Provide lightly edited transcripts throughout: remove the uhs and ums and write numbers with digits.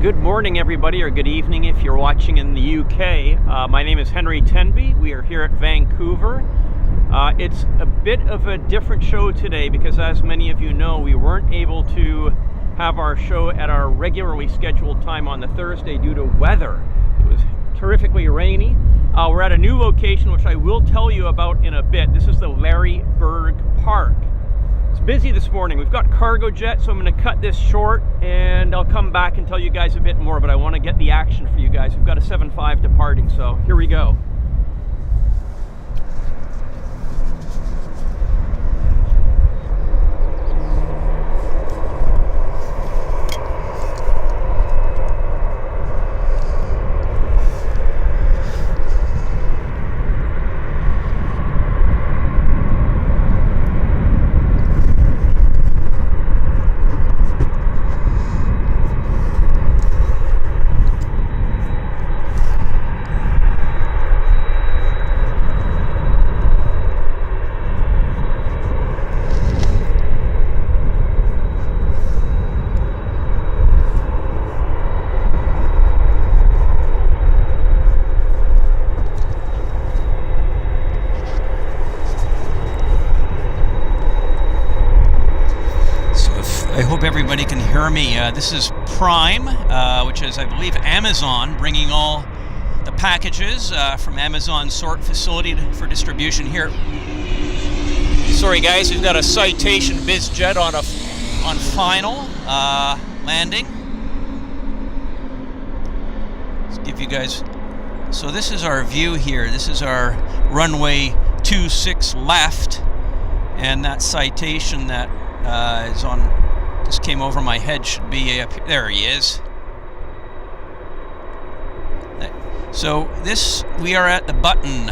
Good morning, everybody, or good evening if you're watching in the UK. My name is Henry Tenby. We are here at Vancouver. It's a bit of a different show today because, as many of you know, we weren't able to have our show at our regularly scheduled time on the Thursday due to weather. It was terrifically rainy. We're at a new location, which I will tell you about in a bit. This is the Larry Berg Park. It's busy this morning. We've got cargo jet, so I'm going to cut this short and I'll come back and tell you guys a bit more, but I want to get the action for you guys. We've got a 7.5 departing, so here we go. I hope everybody can hear me. This is Prime, which is, I believe, Amazon, bringing all the packages from Amazon's sort facility for distribution here. Sorry, guys, we've got a Citation biz jet on final landing. Let's give you guys. So this is our view here. This is our runway 26 left, and that Citation that is on. Just came over my head, should be up here. There he is. So this, we are at the button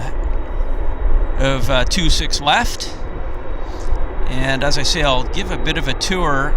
of 26 left, and as I say, I'll give a bit of a tour.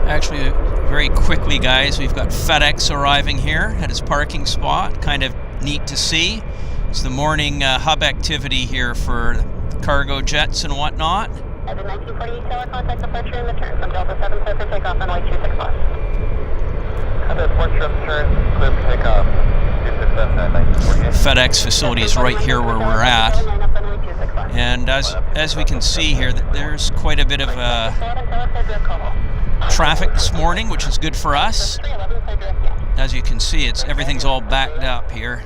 Actually, very quickly, guys, we've got FedEx arriving here at his parking spot. Kind of neat to see. It's the morning hub activity here for cargo jets and whatnot. At 1948 tower, contact departure and return from Delta 7, clear for takeoff, runway 26 left. Clear for takeoff. FedEx facility is right here where we're at. And as we can see here, there's quite a bit of traffic this morning, which is good for us. As you can see, everything's all backed up here.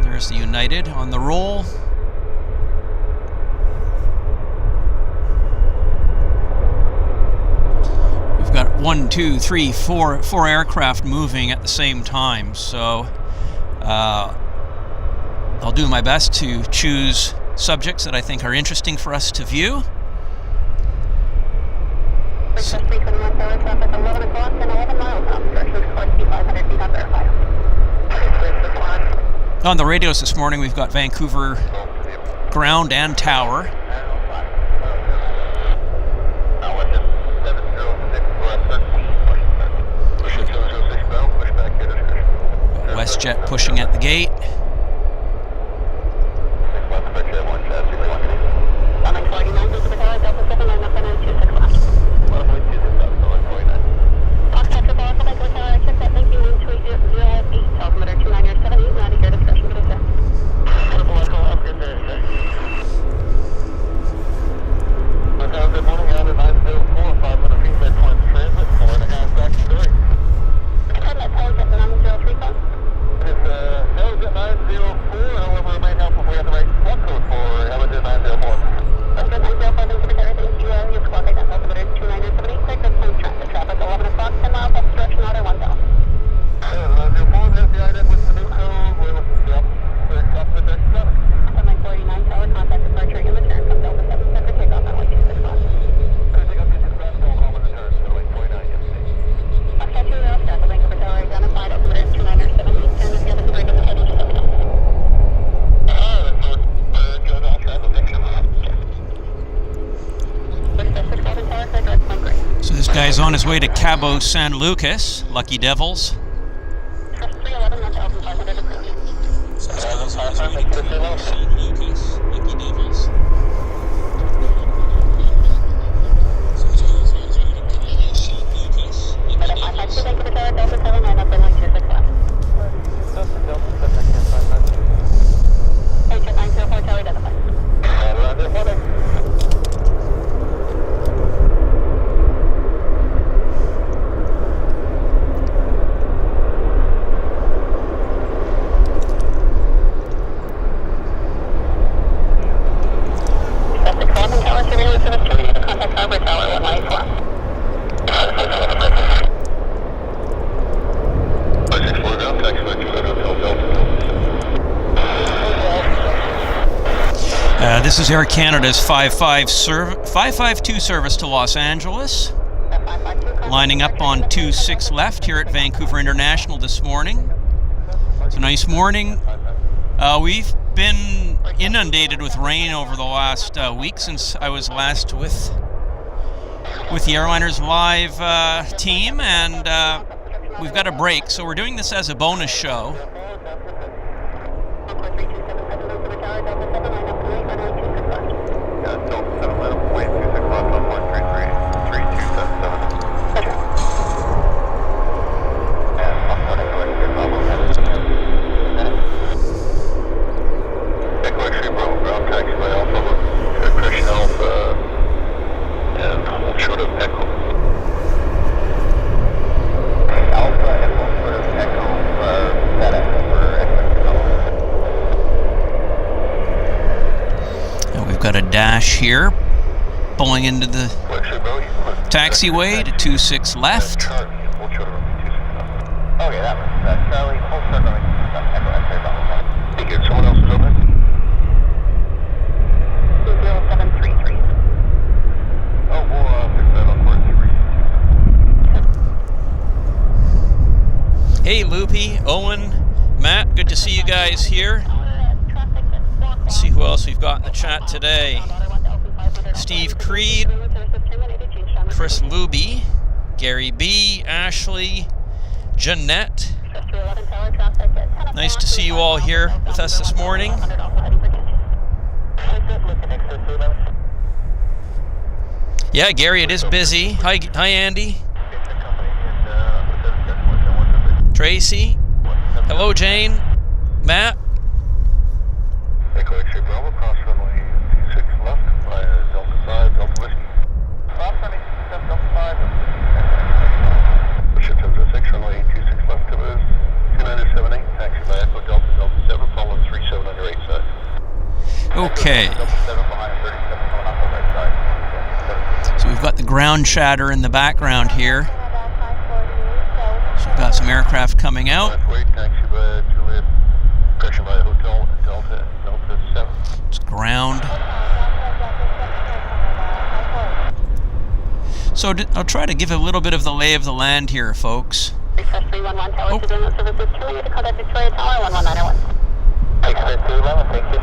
There's the United on the roll. We've got 1, 2, 3, 4 aircraft moving at the same time, so I'll do my best to choose subjects that I think are interesting for us to view. On the radios this morning, we've got Vancouver ground and tower. Westjet pushing at the gate. Guy's on his way to Cabo San Lucas, Lucky Devils. This is Air Canada's 552 service to Los Angeles. Lining up on 26 left here at Vancouver International this morning. It's a nice morning. We've been inundated with rain over the last week since I was last with the Airliners Live team, and we've got a break, so we're doing this as a bonus show. Got a dash here, pulling into the taxiway to 26 left. Okay, that was Charlie. Full circle. Thank you. Someone else is over? 0733. Oh, we'll fix that on board. Hey, Loopy, Owen, Matt, good to see you guys here. Let's see who else we've got in the chat today. Steve Creed, Chris Luby, Gary B, Ashley, Jeanette. Nice to see you all here with us this morning. Yeah, Gary, it is busy. Hi, Andy. Tracy. Hello, Jane. Matt. Echo X-ray Bravo, cross runway 26 left via Delta 5, Delta Whiskey. Cross runway 27 Delta 5. Ship 706, runway 26 left, to 2978, taxi by Echo Delta, Delta 7, follow 37 under 8 side. Okay. Delta 7 behind 37, going off the right side. So we've got the ground chatter in the background here. So we've got some aircraft coming out. Left wait, taxi by Juliet, correction by Hotel, Delta 7. It's ground. So I'll try to give a little bit of the lay of the land here, folks. Request 311 Tower to Doing Services 2, you to contact Victoria Tower 1191. Thanks, 211, thank you.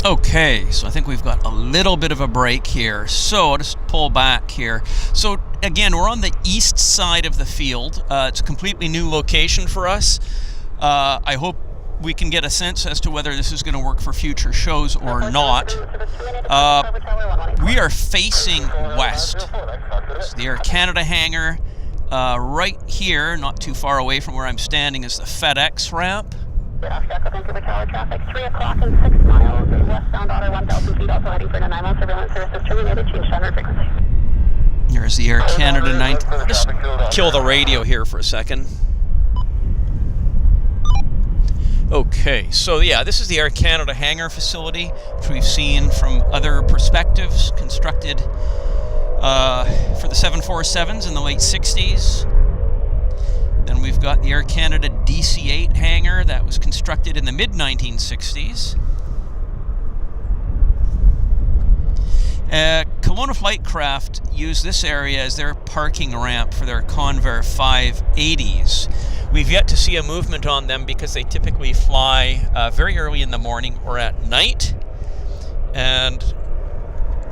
Okay, so I think we've got a little bit of a break here. So I'll just pull back here. So again, we're on the east side of the field. It's a completely new location for us. I hope we can get a sense as to whether this is going to work for future shows or not. We are facing west. It's the Air Canada hangar. Right here, not too far away from where I'm standing, is the FedEx ramp. Vancouver Tower traffic, 3 o'clock and 6 miles, westbound order 1,000 feet, also heading for the 9-1 surveillance services terminated, change standard frequency. Here's the Air Canada 9. I'll just kill the radio here for a second. Okay, so yeah, this is the Air Canada hangar facility, which we've seen from other perspectives, constructed for the 747s in the late 60s. Then we've got the Air Canada DC-8 hangar that was constructed in the mid-1960s. Kelowna Flightcraft use this area as their parking ramp for their Convair 580s. We've yet to see a movement on them because they typically fly very early in the morning or at night. And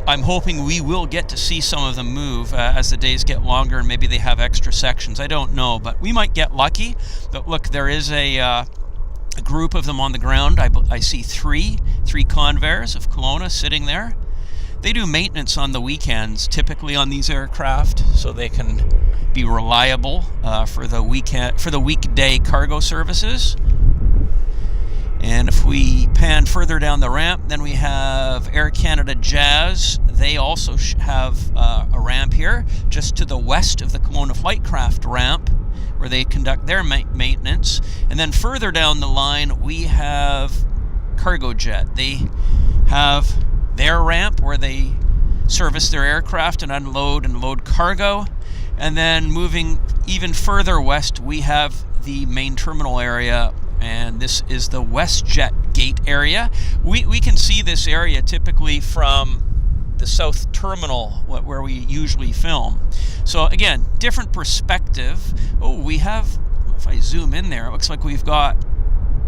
I'm hoping we will get to see some of them move as the days get longer and maybe they have extra sections. I don't know, but we might get lucky. But look, there is a group of them on the ground. I see three Convairs of Kelowna sitting there. They do maintenance on the weekends, typically on these aircraft, so they can be reliable for the weekday cargo services. And if we pan further down the ramp, then we have Air Canada Jazz. They also have a ramp here, just to the west of the Kelowna Flightcraft ramp, where they conduct their maintenance. And then further down the line, we have Cargojet. They have their ramp where they service their aircraft and unload and load cargo. And then moving even further west, we have the main terminal area, and this is the Westjet Gate area. We can see this area typically from the south terminal where we usually film. So again, different perspective. Oh, we have, if I zoom in there, it looks like we've got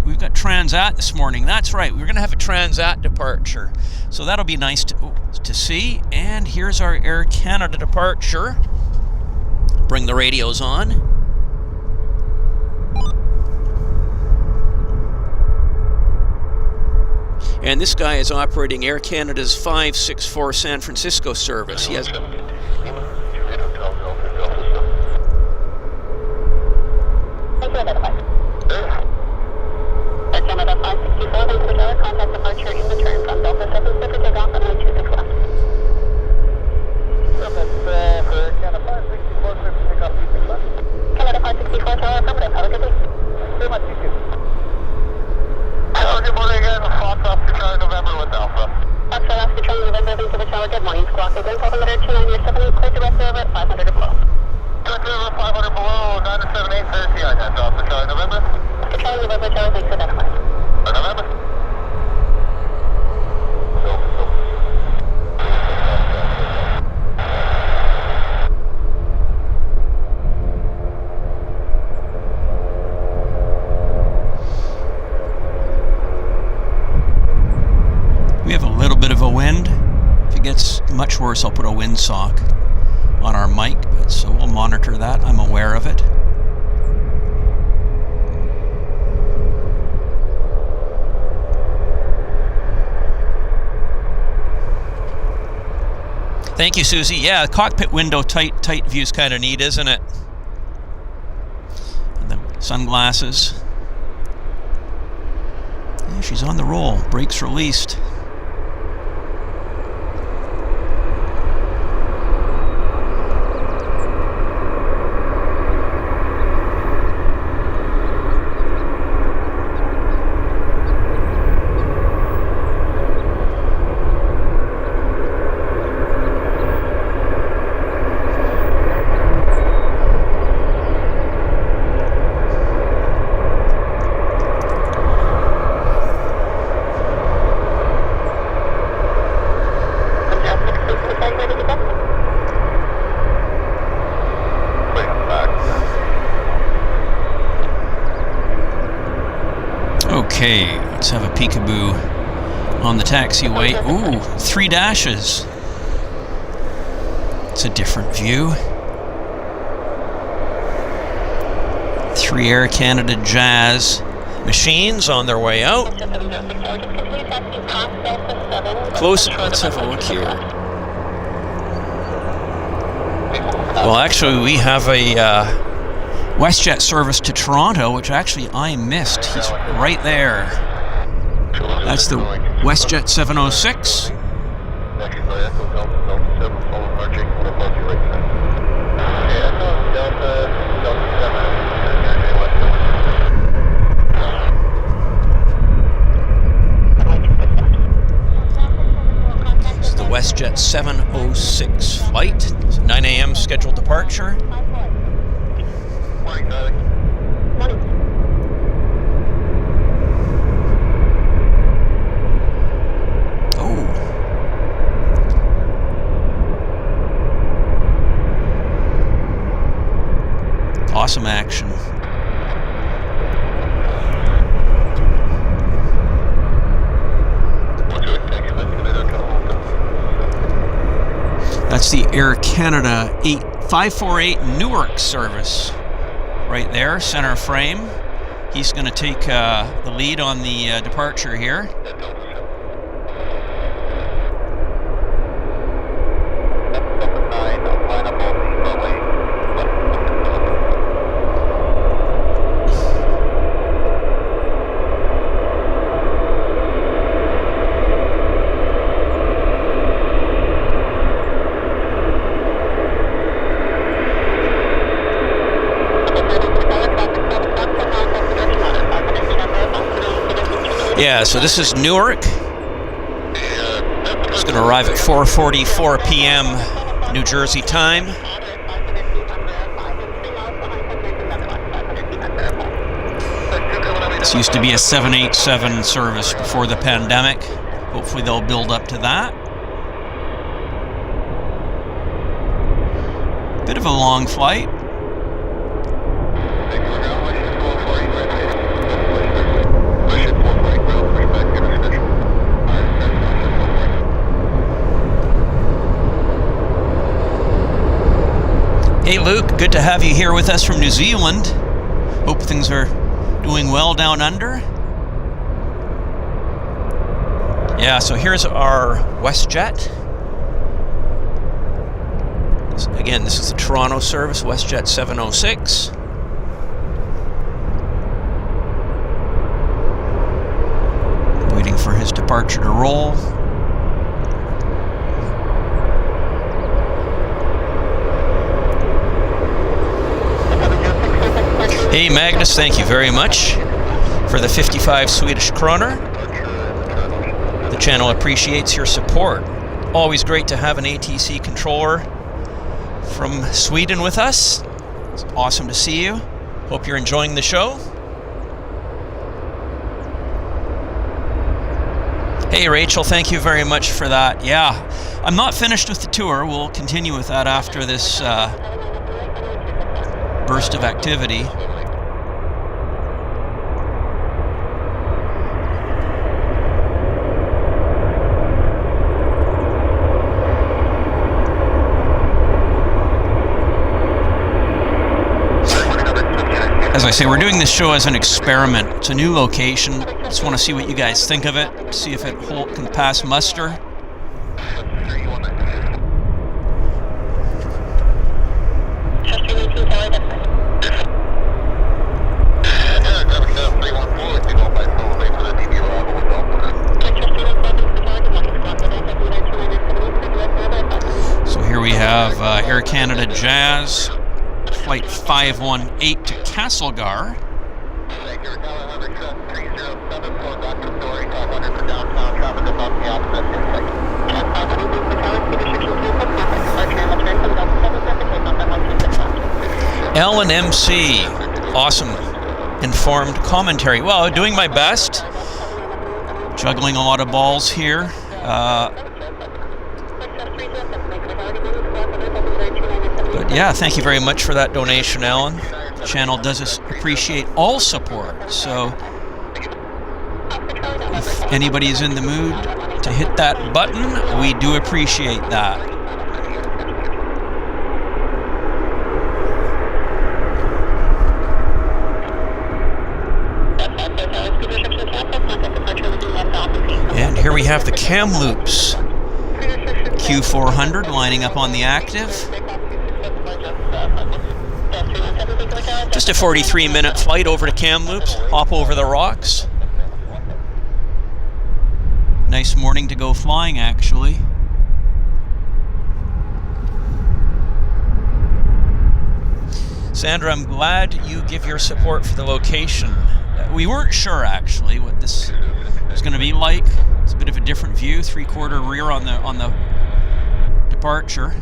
Transat this morning. That's right, we're going to have a Transat departure. So that'll be nice to see. And here's our Air Canada departure. Bring the radios on. And this guy is operating Air Canada's 564 San Francisco service. He has... Air Canada 564, Vancouver Tower, contact departure in return from Delta 7 for takeoff on 26 left. For Air Canada 564, takeoff 26 left. Canada 564 Tower, affirmative. Have a good day. Very much, you too. Hello, good morning again. Fox Oscar Charlie November with Alpha. Fox Oscar Charlie November, Vancouver Tower, good morning. Squawk again, 1200, 2978, clear direct over at 500 or below. Direct over 500 below, 978, 30 I got Oscar Charlie November. Oscar Charlie November, Tower, thanks for identifying. November. We have a little bit of a wind. If it gets much worse, I'll put a windsock on our mic, so we'll monitor that. I'm aware of it. Thank you, Susie. Yeah, the cockpit window tight view is kind of neat, isn't it? And the sunglasses. Yeah, she's on the roll. Brakes released. Okay, let's have a peekaboo on the taxiway. Ooh, 3 dashes. It's a different view. 3 Air Canada Jazz machines on their way out. Close. Let's have a look here. Well, actually, we have a Westjet service to Toronto, which actually I missed. He's right there. That's the Westjet 706. It's the Westjet 706 flight. It's a 9 a.m. scheduled departure. Awesome action. That's the Air Canada 548 Newark service. Right there, center frame. He's going to take the lead on the departure here. Yeah, so this is Newark. It's going to arrive at 4:44 p.m. New Jersey time. This used to be a 787 service before the pandemic. Hopefully they'll build up to that. Bit of a long flight. Hey Luke, good to have you here with us from New Zealand. Hope things are doing well down under. Yeah, so here's our Westjet. Again, this is the Toronto service, Westjet 706. Waiting for his departure to roll. Hey Magnus, thank you very much for the 55 Swedish kroner. The channel appreciates your support. Always great to have an ATC controller from Sweden with us. It's awesome to see you. Hope you're enjoying the show. Hey Rachel, thank you very much for that. Yeah, I'm not finished with the tour. We'll continue with that after this burst of activity. As I say, we're doing this show as an experiment. It's a new location. Just want to see what you guys think of it. See if it can pass muster. Canada Jazz, Flight 518 to Castlegar. Thank you, Hangar 307 for Dr. Story, 500 for downtown traffic above the opposite intersect. Ellen MC, awesome informed commentary. Well, doing my best, juggling a lot of balls here. But yeah, thank you very much for that donation, Ellen. The channel does appreciate all support, so if anybody's in the mood to hit that button, we do appreciate that. And here we have the Kamloops Q400 lining up on the active. Just a 43-minute flight over to Kamloops, hop over the rocks. Nice morning to go flying, actually. Sandra, I'm glad you give your support for the location. We weren't sure, actually, what this was going to be like. It's a bit of a different view, 3/4 rear on the departure.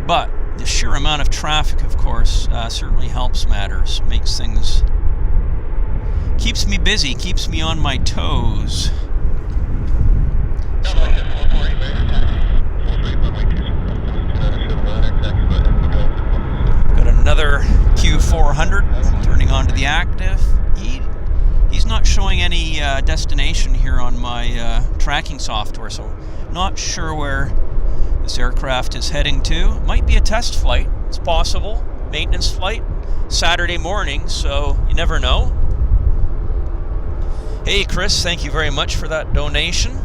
But the sheer amount of traffic, of course, certainly helps matters, makes things, keeps me busy, keeps me on my toes. Got another Q400 turning onto the active. He's not showing any destination here on my tracking software, so not sure where this aircraft is heading to. Might be a test flight, it's possible. Maintenance flight, Saturday morning, so you never know. Hey Chris, thank you very much for that donation.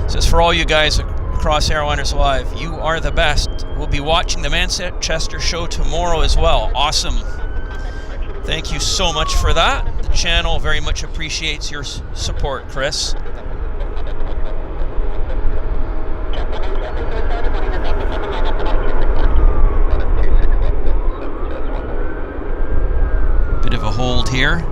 Says, for all you guys across Airliners Live, you are the best. We'll be watching the Manchester show tomorrow as well. Awesome. Thank you so much for that. The channel very much appreciates your support, Chris. Bit of a hold here.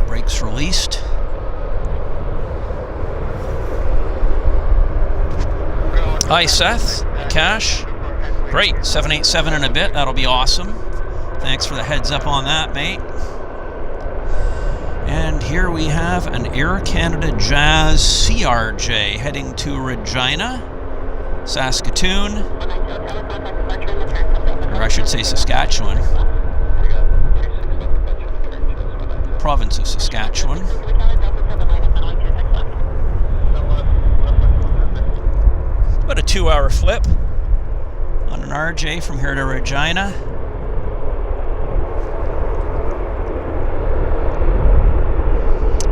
Brakes released. Hi Seth, Cash. Great, 787 in a bit, that'll be awesome. Thanks for the heads up on that, mate. And here we have an Air Canada Jazz CRJ heading to Regina, Saskatoon, or I should say Saskatchewan. Province of Saskatchewan. About a 2-hour flip on an RJ from here to Regina.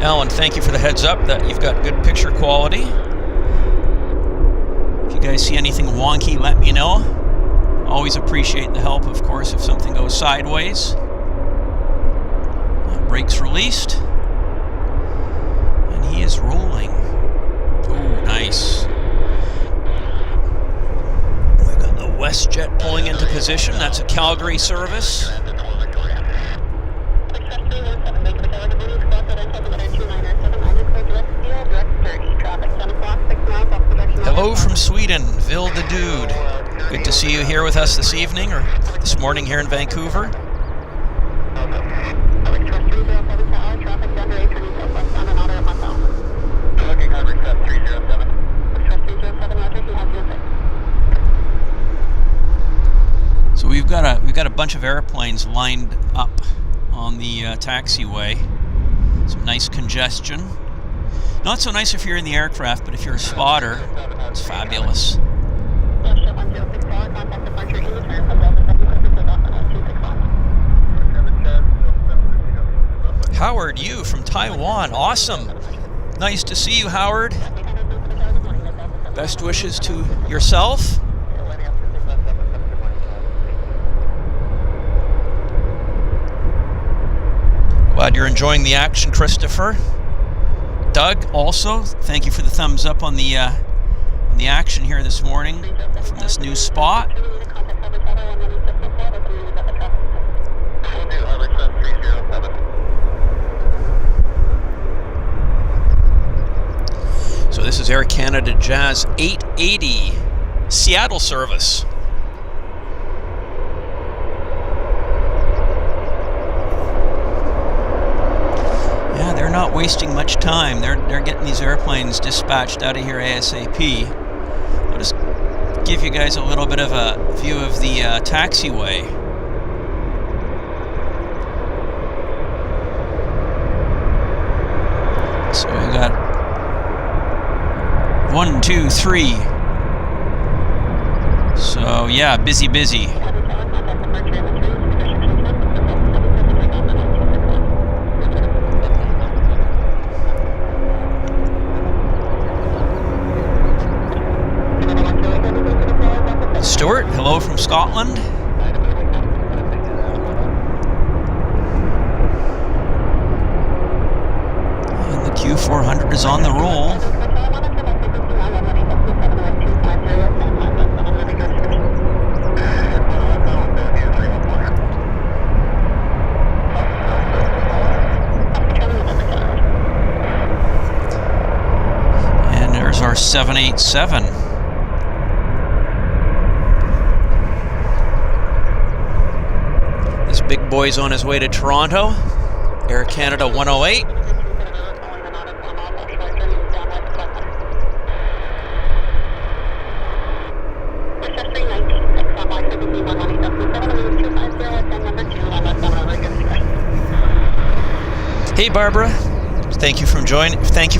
Alan, thank you for the heads up that you've got good picture quality. If you guys see anything wonky, let me know. Always appreciate the help, of course, if something goes sideways. Brakes released, and he is rolling. Oh, nice. We've got the Westjet pulling into position. That's a Calgary service. Hello from Sweden, Vil the Dude. Good to see you here with us this evening, or this morning here in Vancouver. So we've got a bunch of airplanes lined up on the taxiway. Some nice congestion. Not so nice if you're in the aircraft, but if you're a spotter, it's fabulous. Howard, you from Taiwan, awesome. Nice to see you, Howard. Best wishes to yourself. Glad you're enjoying the action, Christopher. Doug, also, thank you for the thumbs up on the action here this morning from this new spot. So this is Air Canada Jazz 880 Seattle service. Yeah, they're not wasting much time. They're getting these airplanes dispatched out of here ASAP. I'll just give you guys a little bit of a view of the taxiway. So we got 1, 2, 3. So yeah, busy. Stuart, hello from Scotland. And the Q400 is on the roll. And there's our 787. Big boy's on his way to Toronto. Air Canada 108. Hey Barbara, thank you for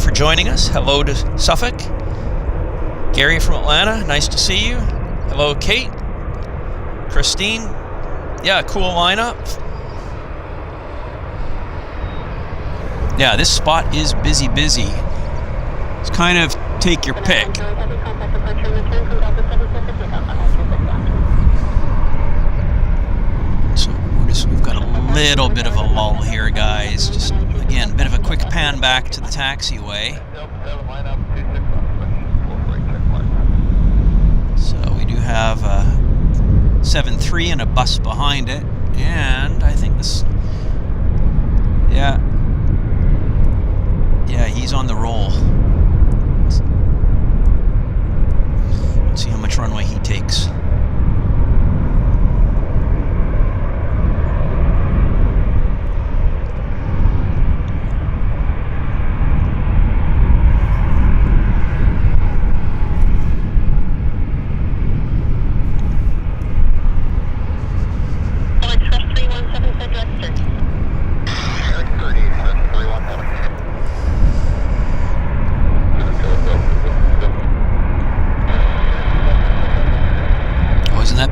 joining us. Hello to Suffolk. Gary from Atlanta, nice to see you. Hello Kate. Christine. Yeah, cool lineup. Yeah, this spot is busy. It's kind of take your pick. So we've got a little bit of a lull here, guys. Just again, a bit of a quick pan back to the taxiway. So we do have a 7-3 and a bus behind it, and I think this, yeah, he's on the roll. Let's see how much runway he takes.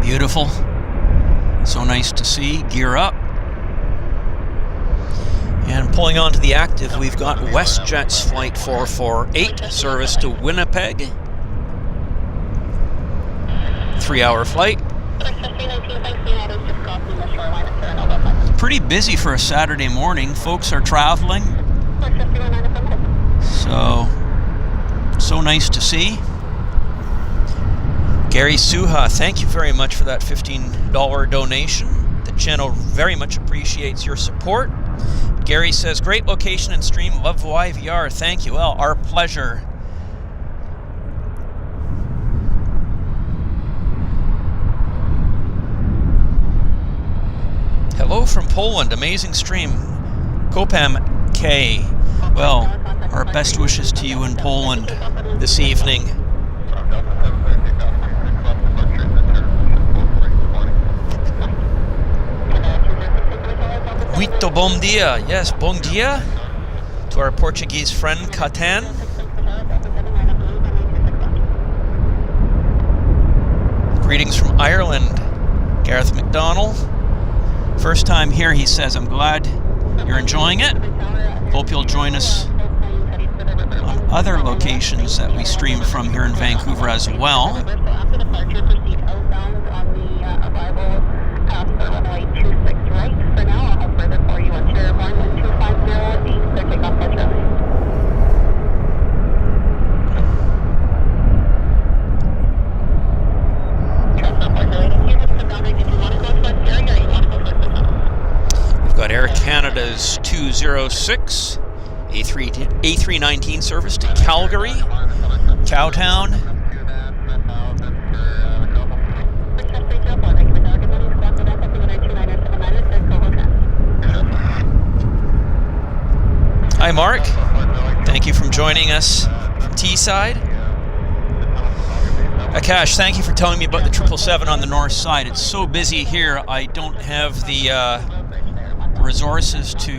Beautiful. So nice to see. Gear up. And pulling on to the active, we've got Westjet's Flight 448 service to Winnipeg. 3-hour flight. Pretty busy for a Saturday morning. Folks are traveling. So nice to see. Gary Suha, thank you very much for that $15 donation. The channel very much appreciates your support. Gary says, great location and stream, love YVR. Thank you. Well, our pleasure. Hello from Poland, amazing stream. Kopam K. Well, our best wishes to you in Poland this evening. Muito bom dia. Yes, bom dia to our Portuguese friend Catan. Greetings from Ireland, Gareth McDonald. First time here, he says, I'm glad you're enjoying it. Hope you'll join us on other locations that we stream from here in Vancouver as well. is 206, A319 service to Calgary, Cowtown. Hi Mark, thank you for joining us from Teesside. Akash, thank you for telling me about the 777 on the north side. It's so busy here, I don't have the resources to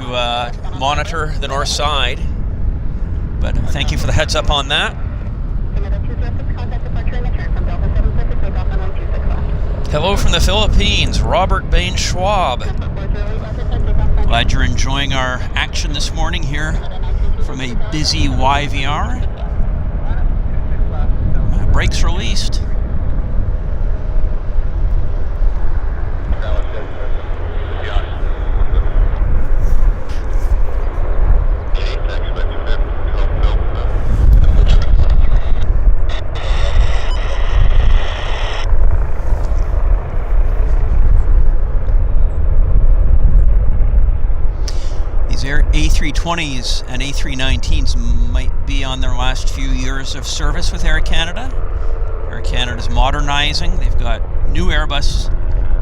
monitor the north side. But thank you for the heads up on that. Hello from the Philippines, Robert Bain Schwab. Glad you're enjoying our action this morning here from a busy YVR. Brakes released. A320s and A319s might be on their last few years of service with Air Canada. Air Canada's modernizing. They've got new Airbus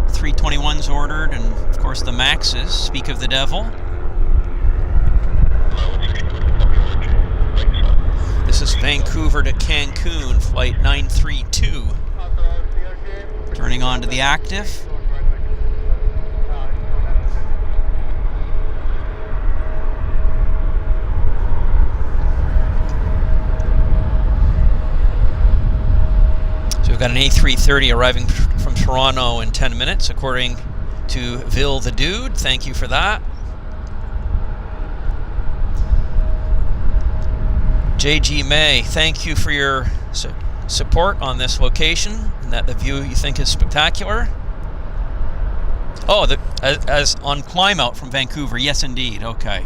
321s ordered, and of course the Maxes, speak of the devil. This is Vancouver to Cancun, flight 932. Turning on to the active. We've got an A330 arriving from Toronto in 10 minutes, according to Vil the Dude. Thank you for that. JG May, thank you for your support on this location and that the view you think is spectacular. Oh, as on climb out from Vancouver. Yes, indeed. Okay.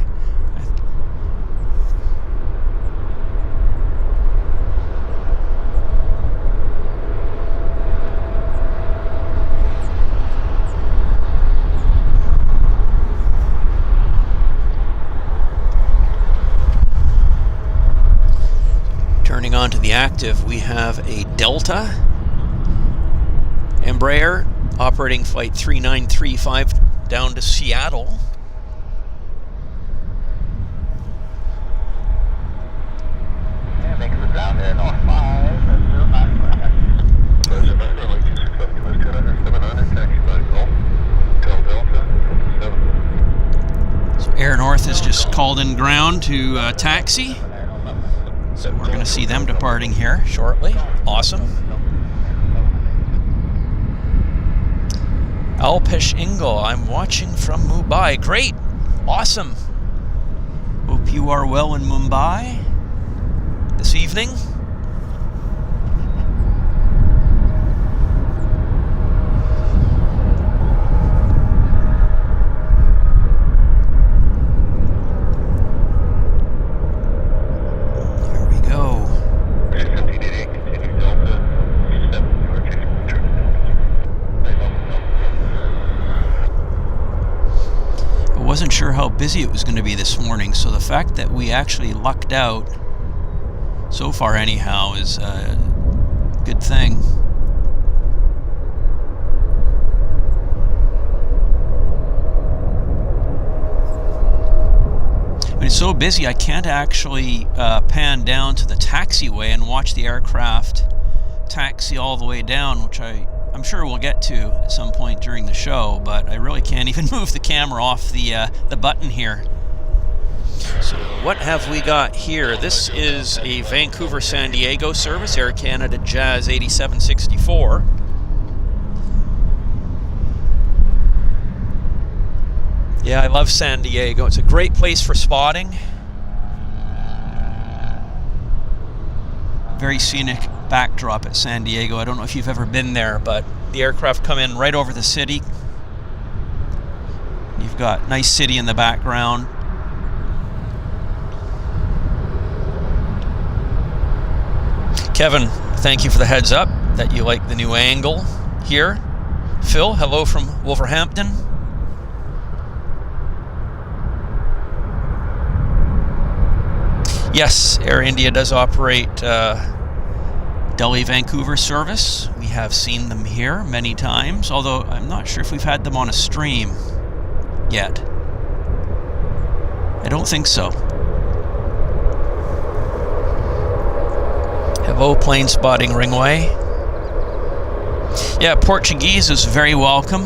Turning on to the active, we have a Delta Embraer operating flight 3935 down to Seattle. So Air North has just called in ground to taxi. So we're going to see them departing here shortly. Awesome. Alpesh Ingle, I'm watching from Mumbai. Great. Awesome. Hope you are well in Mumbai this evening. Wasn't sure how busy it was going to be this morning, so the fact that we actually lucked out so far anyhow is a good thing. I mean, it's so busy I can't actually pan down to the taxiway and watch the aircraft taxi all the way down, which I'm sure we'll get to at some point during the show, but I really can't even move the camera off the button here. So what have we got here? This is a Vancouver-San Diego service, Air Canada Jazz 8764. Yeah, I love San Diego. It's a great place for spotting. Very scenic backdrop at San Diego. I don't know if you've ever been there, but the aircraft come in right over the city. You've got nice city in the background. Kevin, thank you for the heads up that you like the new angle here. Phil, hello from Wolverhampton. Yes, Air India does operate Delhi Vancouver service. We have seen them here many times, although I'm not sure if we've had them on a stream yet. I don't think so. Hello, plane spotting Ringway. Yeah, Portuguese is very welcome.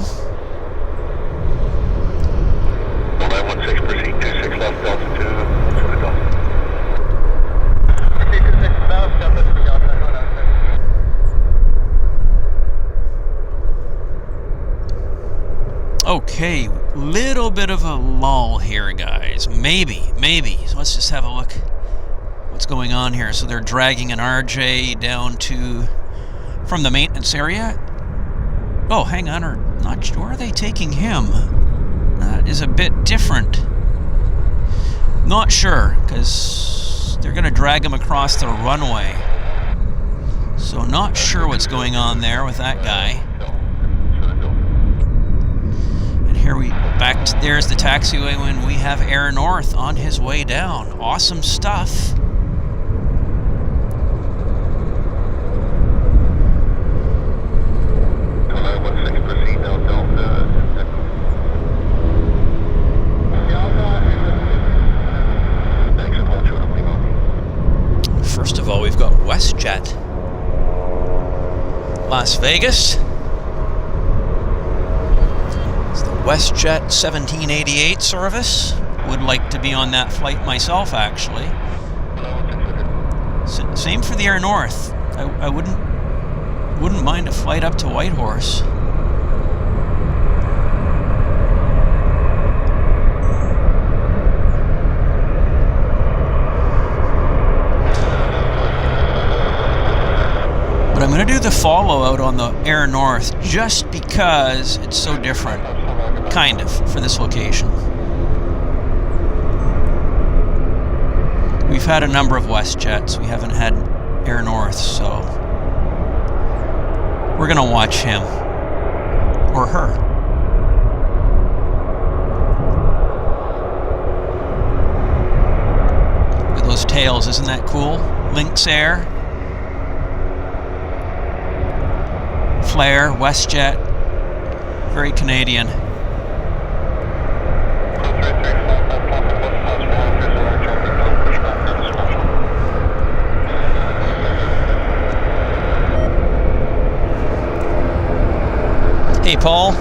916, proceed 26 left, Delta 2, Delta. Okay, little bit of a lull here, guys. Maybe. So let's just have a look what's going on here. So they're dragging an RJ down to from the maintenance area. Oh, hang on, or not sure. Where are they taking him? That is a bit different. Not sure, because they're going to drag him across the runway. So not sure what's going on there with that guy. And here there's the taxiway when we have Air North on his way down. Awesome stuff. First of all, we've got Westjet, Las Vegas. It's the Westjet 1788 service. Would like to be on that flight myself, actually. Same for the Air North. I wouldn't mind a flight up to Whitehorse. But I'm going to do the follow out on the Air North just because it's so different, kind of, for this location. We've had a number of WestJets. We haven't had Air North, so we're going to watch him or her. Look at those tails, isn't that cool? Lynx Air. Flair, WestJet, very Canadian. Hey, Paul.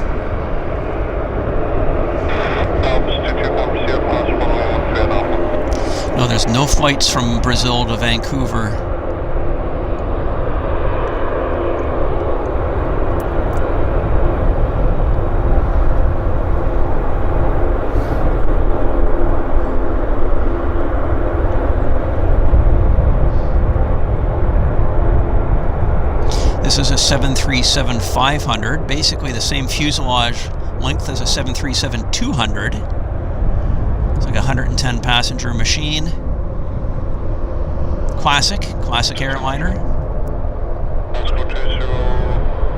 No, there's no flights from Brazil to Vancouver. This is a 737-500, basically the same fuselage length as a 737-200. It's like a 110 passenger machine. Classic airliner. Let's go to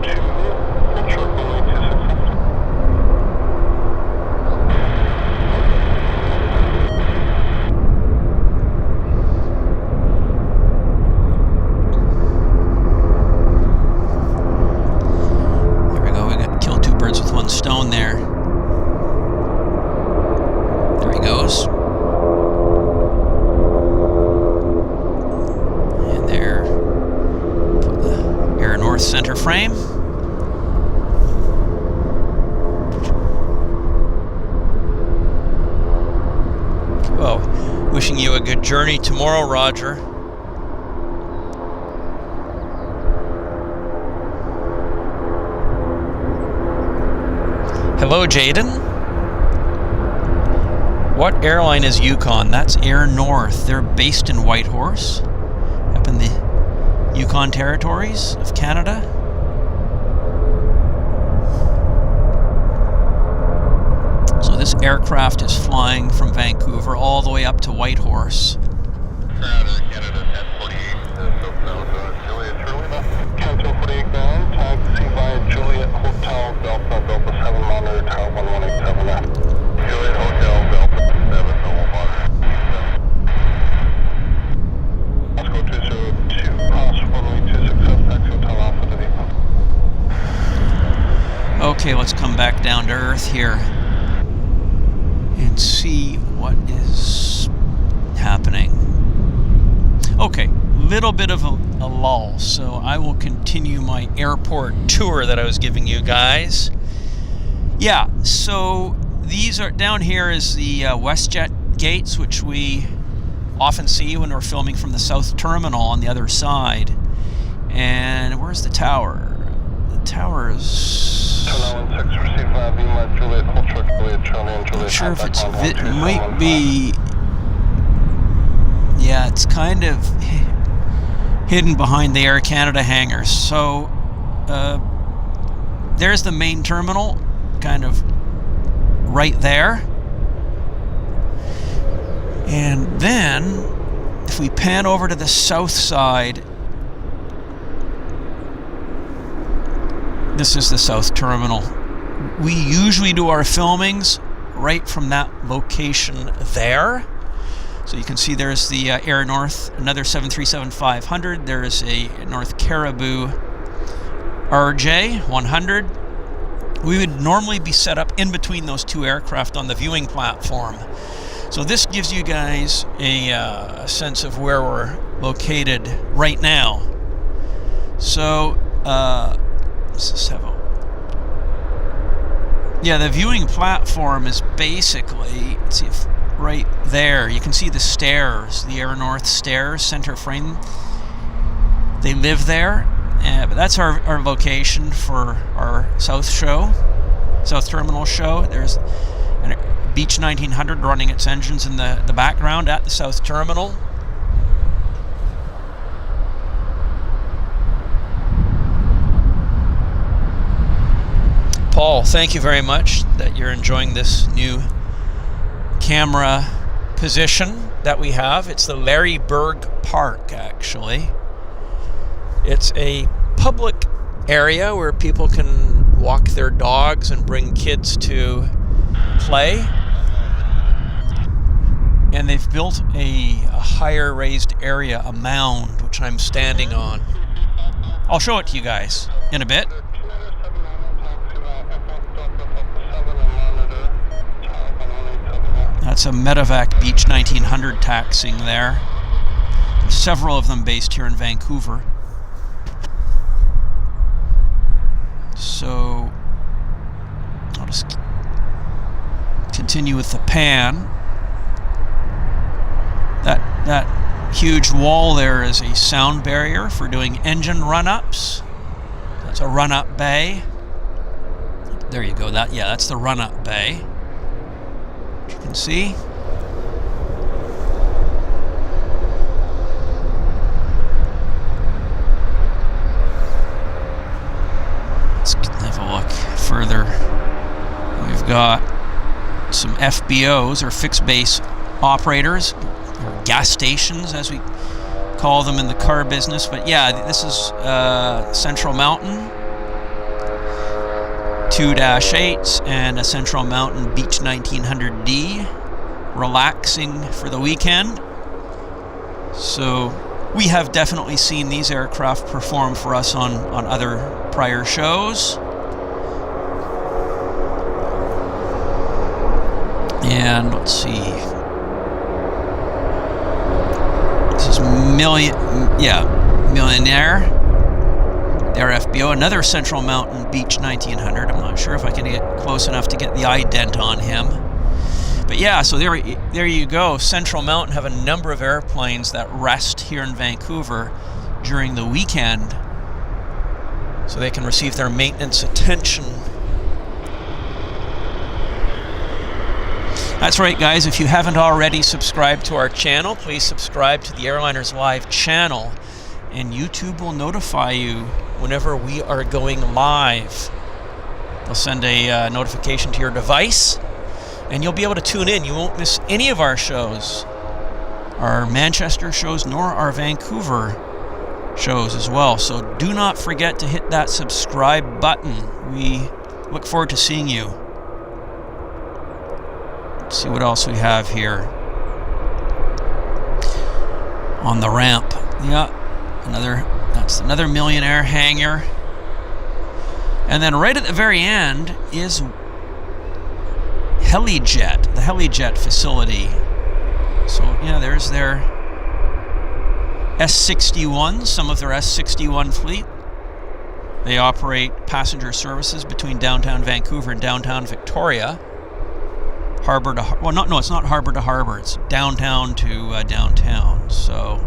02, short runway 26. Stone there. There he goes. And there, put the Air North center frame. Well, wishing you a good journey tomorrow, Roger. Hello, Jaden. What airline is Yukon? That's Air North. They're based in Whitehorse, up in the Yukon territories of Canada. So this aircraft is flying from Vancouver all the way up to Whitehorse. Canada 1048, southbound Juliet, Charlie left. Canada 48 ground, taxi via Juliet Hotel, Delta 7 monitor, tower 1187 left. Juliet Hotel, Delta 7, no monitor. Okay, let's come back down to earth here and see what is happening. Okay, little bit of a lull, so I will continue my airport tour that I was giving you guys. Yeah, so these are, down here is the Westjet Gates, which we often see when we're filming from the south terminal on the other side. And where's the tower? The tower is... Not sure if it's... It might be... Yeah, it's kind of hidden behind the Air Canada hangars. So, there's the main terminal, kind of right there. And then, if we pan over to the south side, this is the south terminal. We usually do our filmings right from that location there. So you can see there's the Air North, another 737-500. There's a North Caribou RJ-100. We would normally be set up in between those two aircraft on the viewing platform. So this gives you guys a sense of where we're located right now. So let's just have a... Yeah, the viewing platform is basically, let's see if right there, you can see the stairs, the Air North stairs, center frame. They live there, but that's our location for our south terminal show. There's a Beech 1900 running its engines in the background at the south terminal. Paul, thank you very much that you're enjoying this new camera position that we have. It's the Larry Berg Park, actually. It's a public area where people can walk their dogs and bring kids to play. And they've built a higher raised area, a mound, which I'm standing on. I'll show it to you guys in a bit. That's a Medevac Beech 1900 taxiing there. There's several of them based here in Vancouver. So I'll just continue with the pan. That huge wall there is a sound barrier for doing engine run-ups. That's a run-up bay. There you go. That's the run-up bay. You can see. Let's have a look further. We've got some FBOs, or fixed base operators, or gas stations as we call them in the car business. But yeah, this is Central Mountain 2-8s and a Central Mountain Beech 1900D, relaxing for the weekend. So we have definitely seen these aircraft perform for us on other prior shows. And let's see. This is Millionaire. Their FBO, another Central Mountain Beech 1900. I'm not sure if I can get close enough to get the ident on him. But yeah, so there you go. Central Mountain have a number of airplanes that rest here in Vancouver during the weekend, so they can receive their maintenance attention. That's right, guys. If you haven't already subscribed to our channel, please subscribe to the Airliners Live channel, and YouTube will notify you whenever we are going live. They'll send a notification to your device, and you'll be able to tune in. You won't miss any of our shows, our Manchester shows, nor our Vancouver shows as well. So do not forget to hit that subscribe button. We look forward to seeing you. Let's see what else we have here on the ramp. Yeah, that's another Millionaire hangar. And then right at the very end is Helijet, the Helijet facility. So yeah, there's their S61, some of their S61 fleet. They operate passenger services between downtown Vancouver and downtown Victoria. Harbor to, well, no, it's not harbor to harbor. It's downtown to downtown. So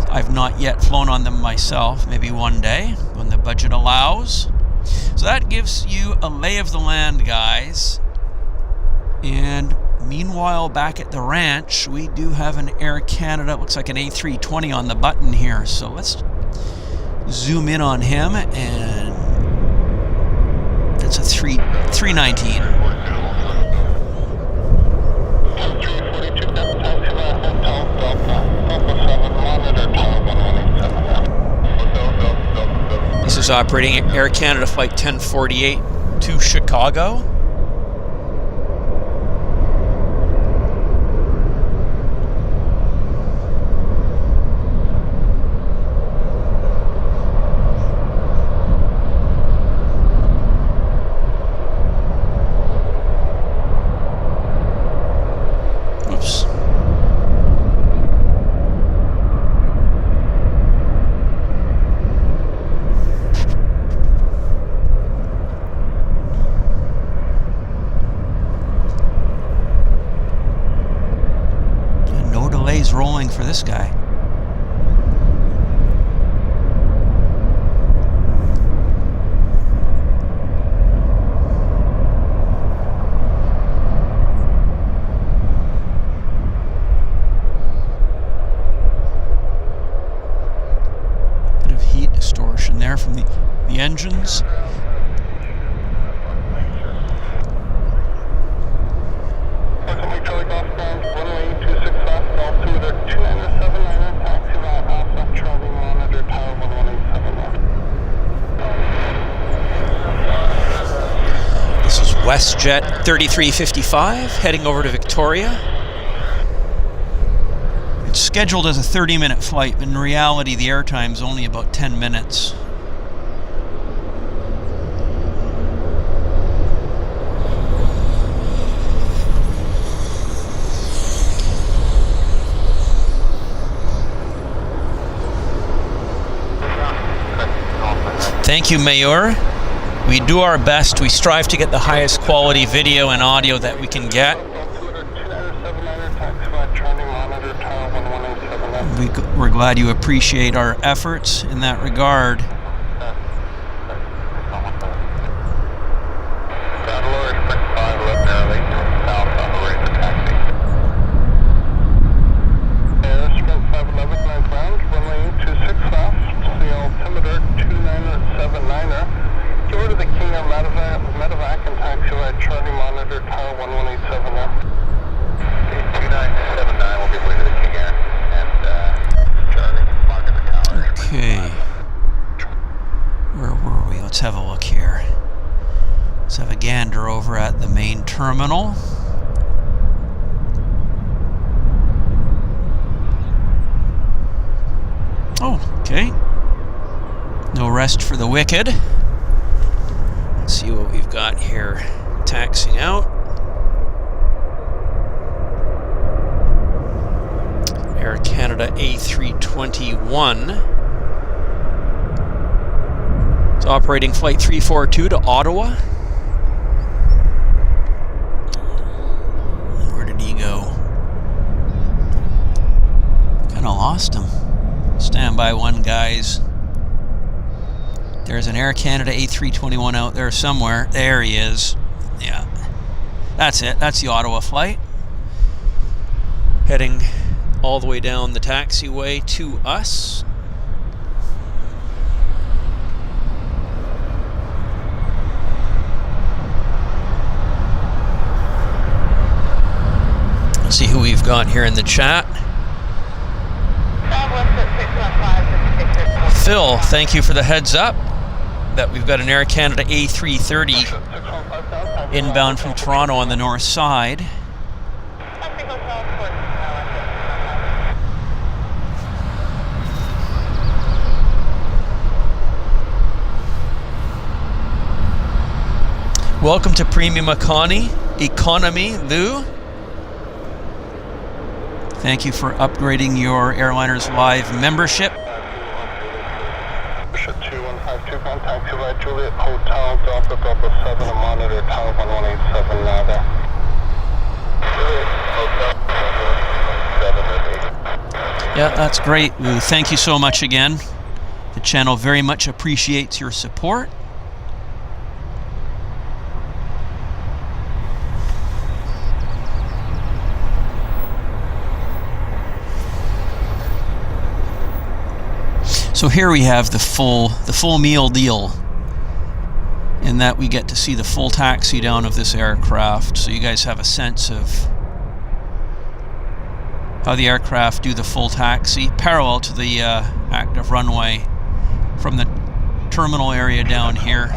I've not yet flown on them myself. Maybe one day when the budget allows. So that gives you a lay of the land, guys. And meanwhile, back at the ranch, we do have an Air Canada. It looks like an A320 on the button here. So let's zoom in on him, and that's a 319. This is operating Air Canada Flight 1048 to Chicago. Rolling for this guy. Bit of heat distortion there from the engines. Westjet 3355 heading over to Victoria. It's scheduled as a 30-minute flight, but in reality the airtime is only about 10 minutes. Thank you, Mayor. We do our best. We strive to get the highest quality video and audio that we can get. We're glad you appreciate our efforts in that regard. Have a look here. Let's have a gander over at the main terminal. Oh, okay. No rest for the wicked. Let's see what we've got here. Taxiing out. Air Canada A321. It's operating Flight 342 to Ottawa. Where did he go? Kind of lost him. Stand by one, guys. There's an Air Canada A321 out there somewhere. There he is. Yeah. That's it. That's the Ottawa flight. Heading all the way down the taxiway to us. See who we've got here in the chat. Phil, thank you for the heads up that we've got an Air Canada A330 inbound from Toronto on the north side. Welcome to Premium Economy, Lou. Thank you for upgrading your Airliners Live membership. 2152, contact Juliet Juliet Hotel, Delta Delta 7, and monitor Tower 1187 now there. Juliet Hotel 7 and 8. Yeah, that's great, Lou. Thank you so much again. The channel very much appreciates your support. So here we have the full meal deal, in that we get to see the full taxi down of this aircraft, so you guys have a sense of how the aircraft do the full taxi, parallel to the active runway from the terminal area down here.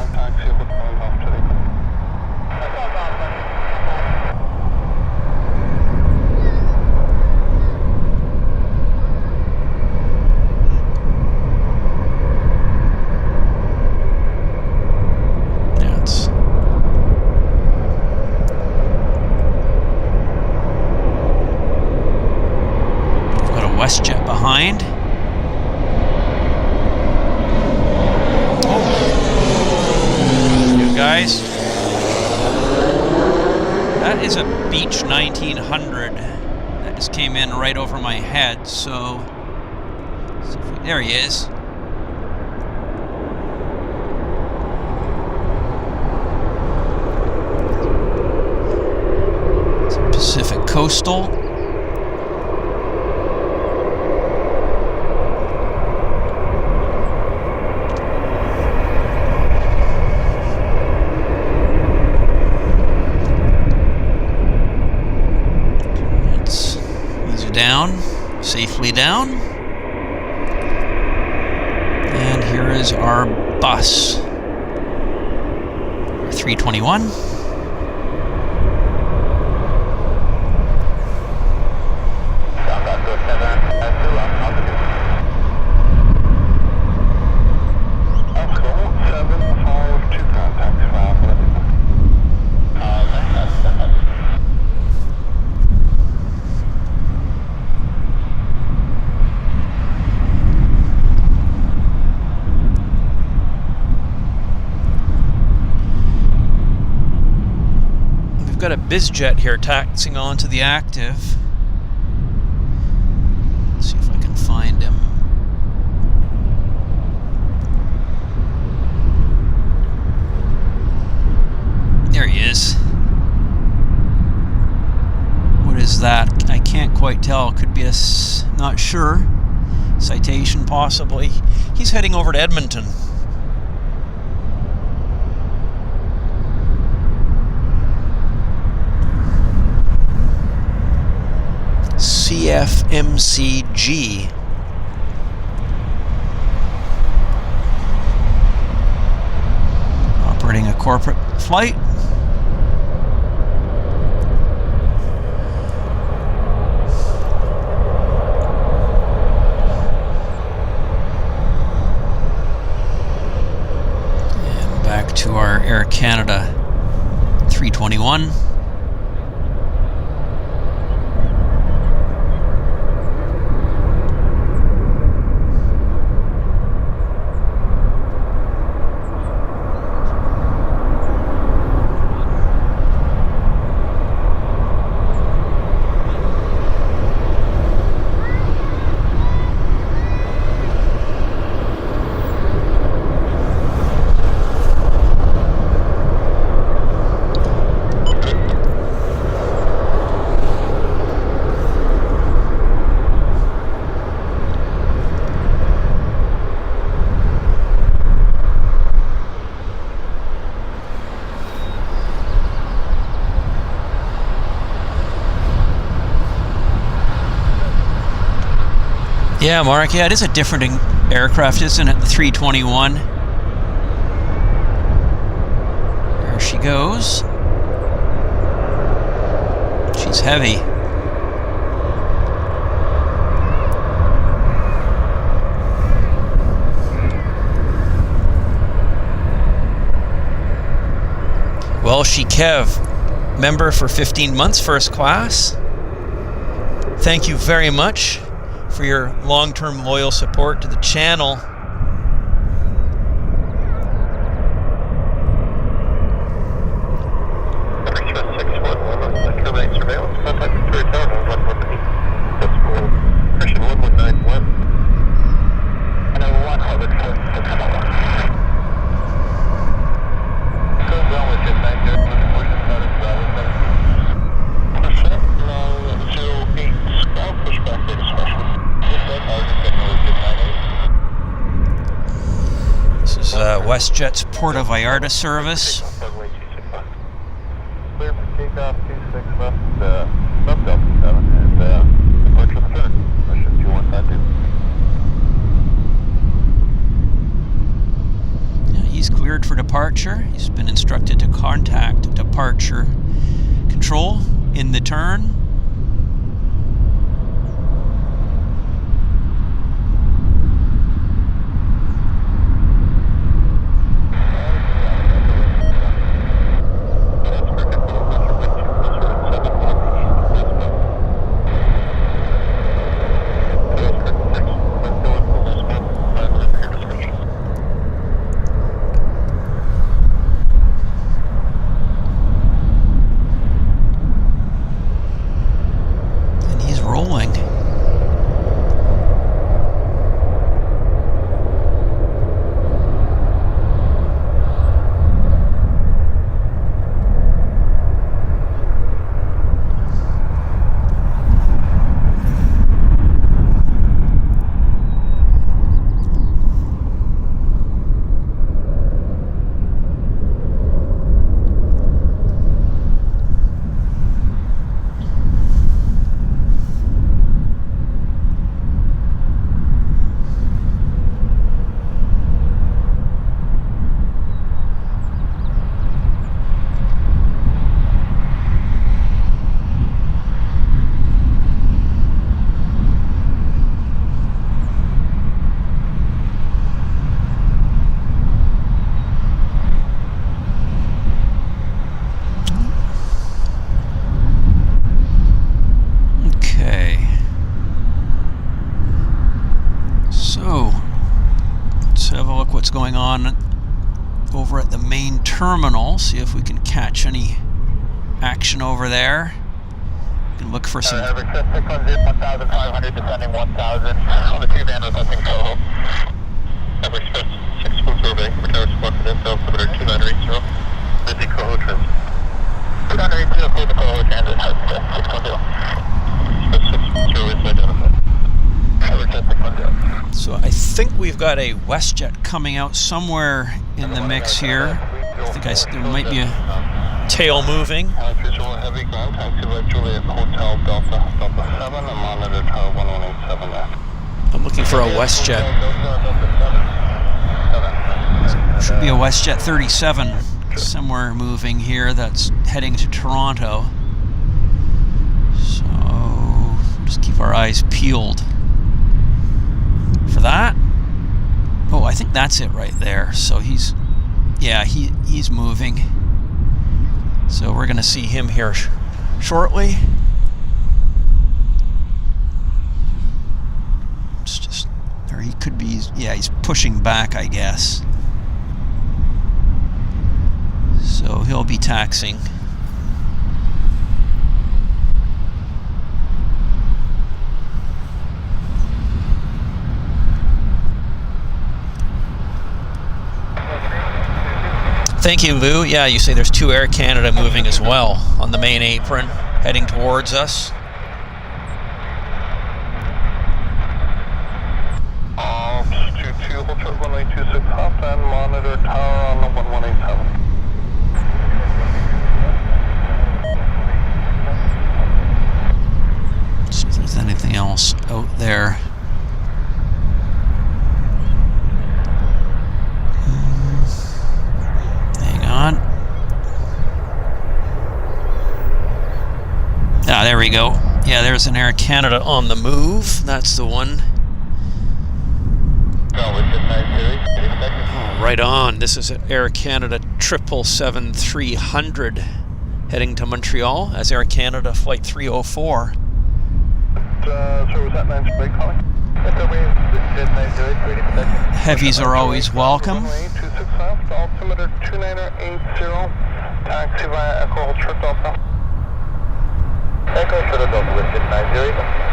Westjet behind. You guys, that is a Beech 1900 that just came in right over my head. So there he is. It's a Pacific Coastal. Down, safely down. And here is our bus, 321. Got a bizjet here taxiing onto the active. Let's see if I can find him. There he is. What is that? I can't quite tell. Could be a, not sure, citation possibly. He's heading over to Edmonton. CFMCG. Operating a corporate flight. And back to our Air Canada 321. Yeah, Mark, yeah, it is a different aircraft, isn't it? The 321. There she goes. She's heavy. Well, Shikev, member for 15 months, first class. Thank you very much for your long-term loyal support to the channel. Westjet's Port of Vallarta service. Clear for takeoff 26 left, left Delta 7, and departure the center. Mission 2152. Yeah, he's cleared for departure. He's been instructed to contact departure control in the turn. Going on over at the main terminal, see if we can catch any action over there. We can look for some. Average 610, 1,500, descending 1,000 on the 2 band assessing Coho. Average 6 full survey, retire support for info, submitter 2980, busy Coho transit. 2980, clear the Coho transit, has 610. 6 full survey is identified. Average 610. So I think we've got a Westjet coming out somewhere in the mix here. I think there might be a tail moving. Heavy ground, taxi right Juliet Hotel Delta 7, and monitor tower 1187 there. I'm looking for a Westjet. Should be a Westjet 37 somewhere moving here that's heading to Toronto. So just keep our eyes peeled for that. Oh, I think that's it right there. So he's moving. So we're going to see him here shortly. It's just, or he could be, yeah, he's pushing back, I guess. So he'll be taxiing. Thank you, Lou. Yeah, you say there's 2 Air Canada moving as well on the main apron, heading towards us. Two, hold short 1826 hop and monitor tower on the 1187. Let's see if there's anything else out there. Ah, there we go. Yeah, there's an Air Canada on the move. That's the one. Oh, right on. This is Air Canada 777-300 heading to Montreal as Air Canada Flight 304. So was that 9 break calling? Heavies are always welcome. 26 left, altimeter 2980, taxi via Echo Ultra Delta. Echo Ultra Delta with 690.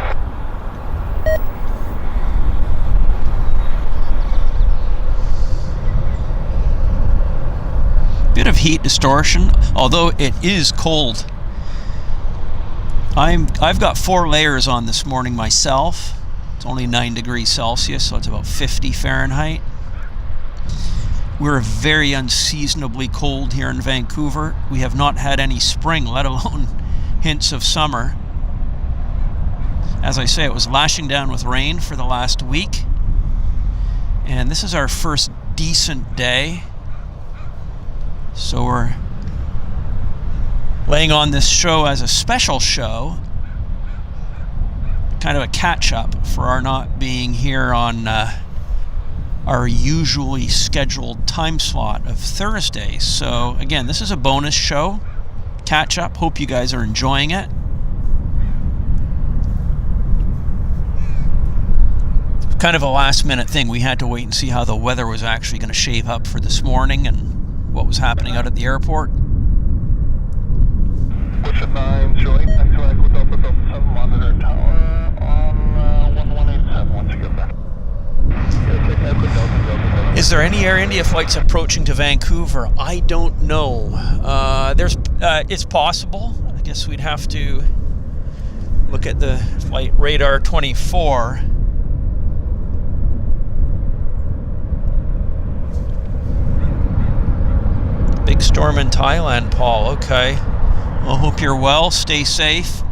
Bit of heat distortion, although it is cold. I've got 4 layers on this morning myself. It's only 9 degrees Celsius, so it's about 50 Fahrenheit. We're very unseasonably cold here in Vancouver. We have not had any spring, let alone hints of summer. As I say, it was lashing down with rain for the last week. And this is our first decent day. So we're laying on this show as a special show, kind of a catch-up for our not being here on our usually scheduled time slot of Thursdays. So again, this is a bonus show, catch-up. Hope you guys are enjoying it. Kind of a last-minute thing. We had to wait and see how the weather was actually going to shape up for this morning and what was happening out at the airport. Push at 9, showing Echo Echo Delta Delta 7 monitor tower on 1187 once you get there. Is there any Air India flights approaching to Vancouver? I don't know. It's possible. I guess we'd have to look at the flight radar 24. Big storm in Thailand, Paul. Okay. Well, hope you're well. Stay safe.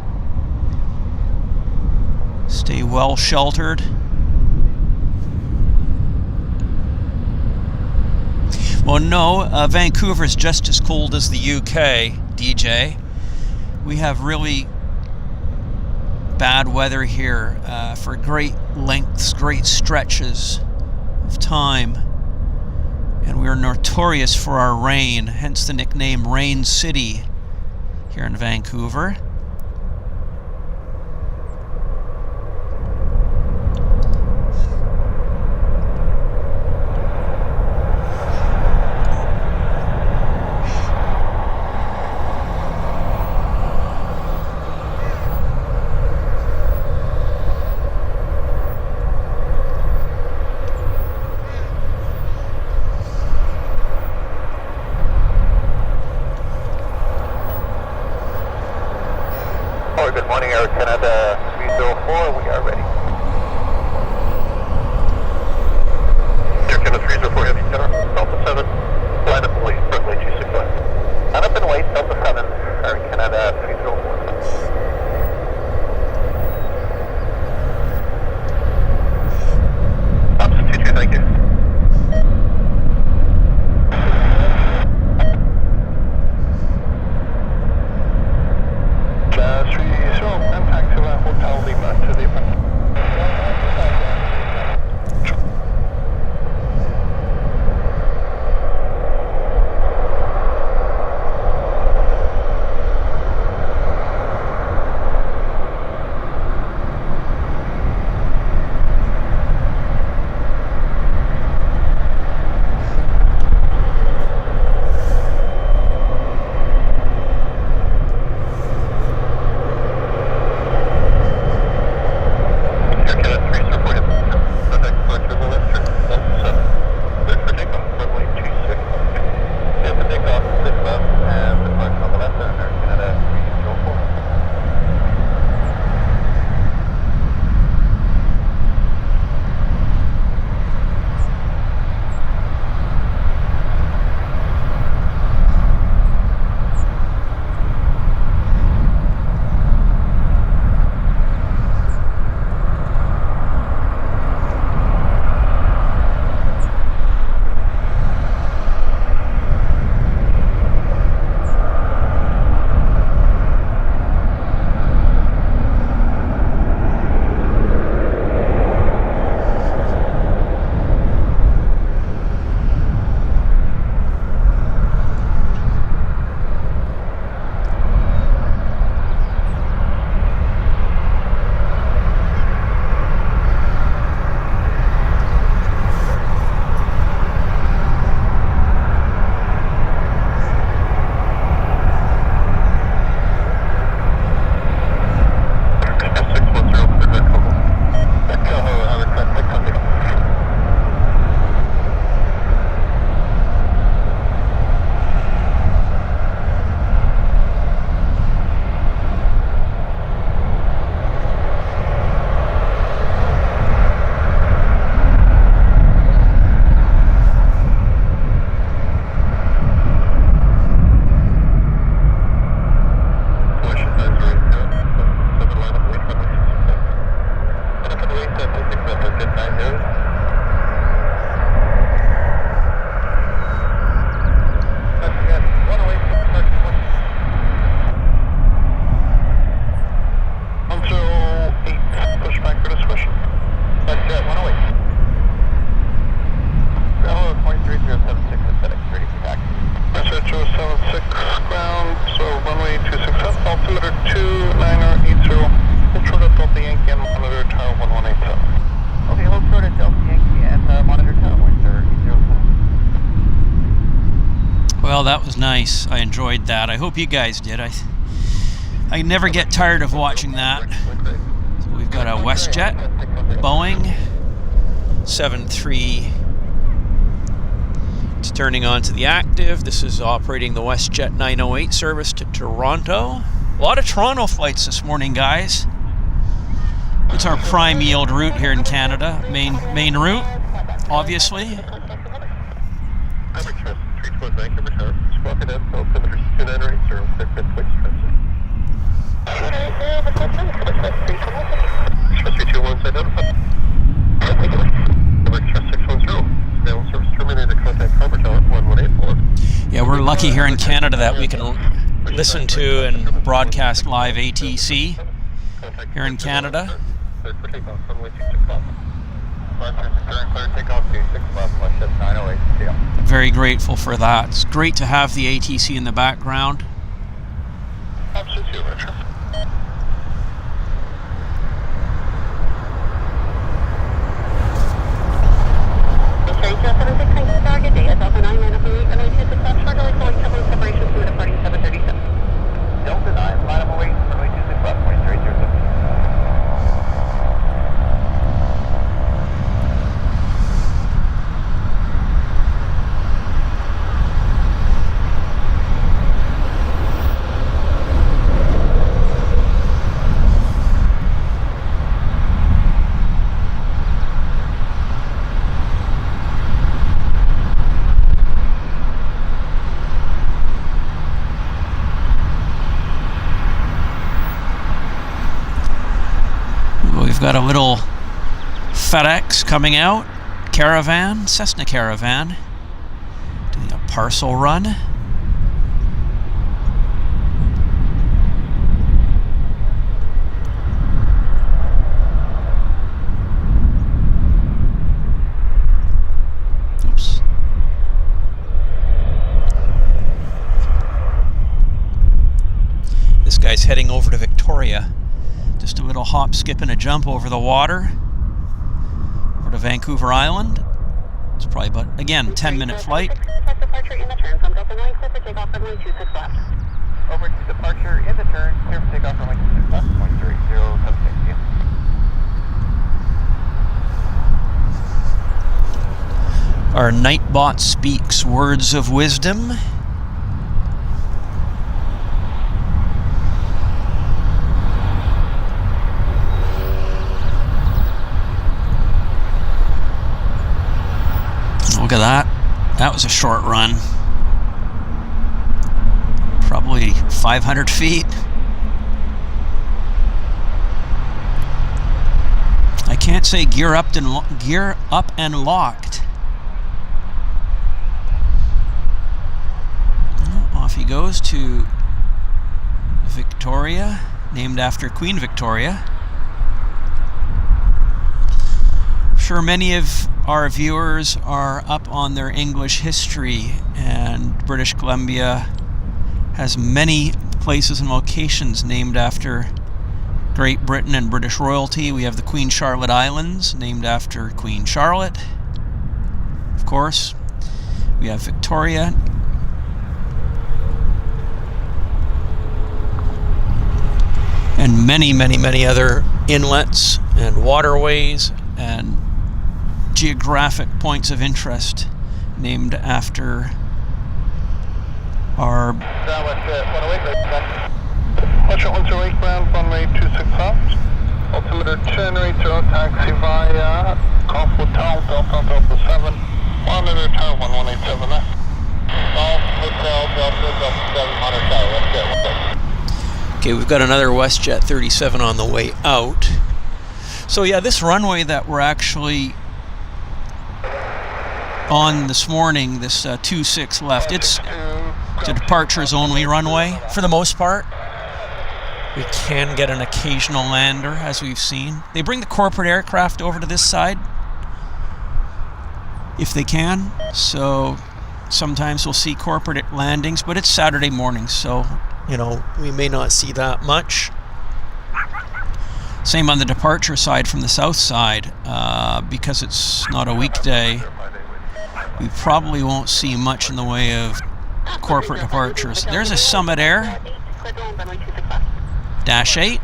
Stay well sheltered. Well, no, Vancouver is just as cold as the UK, DJ. We have really bad weather here for great lengths, great stretches of time. And we are notorious for our rain, hence the nickname Rain City here in Vancouver. altimeter 2980. Hold short at Delta Yankee and monitor tower 1187. Okay, hold short at Delta Yankee and monitor tower 1087. Well, that was nice. I enjoyed that. I hope you guys did. I never get tired of watching that. So we've got a Westjet, Boeing 73. It's turning on to the active. This is operating the Westjet 908 service to Toronto. A lot of Toronto flights this morning, guys. It's our prime yield route here in Canada. Main route, obviously. Yeah, we're lucky here in Canada that we can listen to and broadcast live ATC here in Canada. Very grateful for that. It's great to have the ATC in the background. Absolutely, Richard. Okay, 769 target data, Delta 9, line up and wait, runway 26 left, short delay, Boeing 7 separation, to departing 737. Delta 9, line up and wait, runway 26 left, 2307. We've got a little FedEx coming out, caravan, Cessna Caravan, doing a parcel run. Oops. This guy's heading over to Victoria. Just a little hop, skip, and a jump over the water, over to Vancouver Island. It's probably about, again, 10-minute flight. Departure in the turn from Delta 9, clear for takeoff, runway 26 left. Over to departure in the turn, clear for takeoff, runway 26 left, 13076. Our Nightbot speaks words of wisdom. Look at that. That was a short run. Probably 500 feet. I can't say gear up and locked. Off he goes to Victoria, named after Queen Victoria. I'm sure many of our viewers are up on their English history, and British Columbia has many places and locations named after Great Britain and British royalty. We have the Queen Charlotte Islands, named after Queen Charlotte, of course. We have Victoria. And many, many, many other inlets and waterways and geographic points of interest named after our... Westjet 108 ground, runway 26 left. Altimeter 1080, taxi via Golf Hotel, Delta 7. Monitor tower 1187 left. Golf Hotel, Delta 7, monitor tower, Westjet 1. Okay, we've got another Westjet 37 on the way out. So yeah, this runway that we're actually on this morning, this 26 left, it's a departures only runway for the most part. We can get an occasional lander, as we've seen. They bring the corporate aircraft over to this side if they can, so sometimes we'll see corporate landings, but it's Saturday morning, so you know, we may not see that much. Same on the departure side from the south side. Because it's not a weekday, we probably won't see much in the way of corporate departures. There's a Summit Air Dash 8,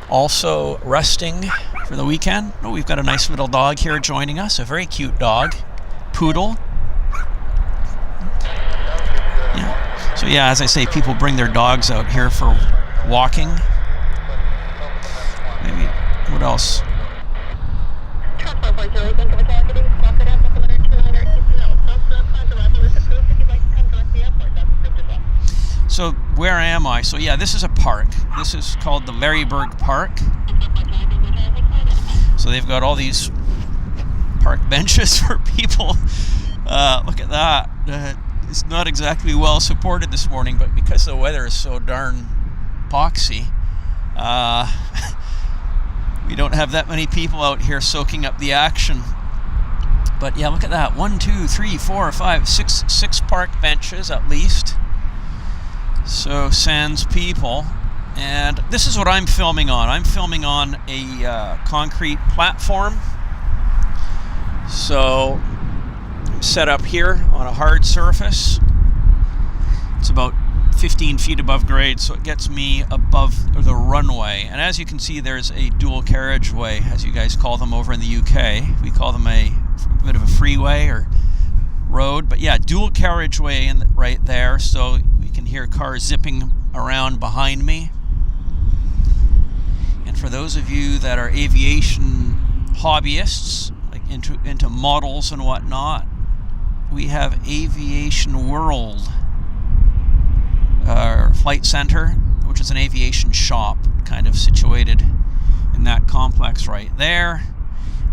also resting for the weekend. Oh, we've got a nice little dog here joining us, a very cute dog, poodle. Yeah. So yeah, as I say, people bring their dogs out here for walking. Maybe, what else? So where am I? So yeah, this is a park. This is called the Larryberg Park. So they've got all these park benches for people. Look at that. It's not exactly well supported this morning, but because the weather is so darn poxy, we don't have that many people out here soaking up the action. But yeah, look at that. 1, 2, 3, 4, 5, 6 park benches at least. So sans people. And this is what I'm filming on. I'm filming on a concrete platform. So I'm set up here on a hard surface. It's about 15 feet above grade, so it gets me above the runway. And as you can see, there's a dual carriageway, as you guys call them over in the UK. We call them a bit of a freeway or road, but yeah, dual carriageway right there, so you can hear cars zipping around behind me. And for those of you that are aviation hobbyists, like into models and whatnot, we have Aviation World Flight Center, which is an aviation shop kind of situated in that complex right there.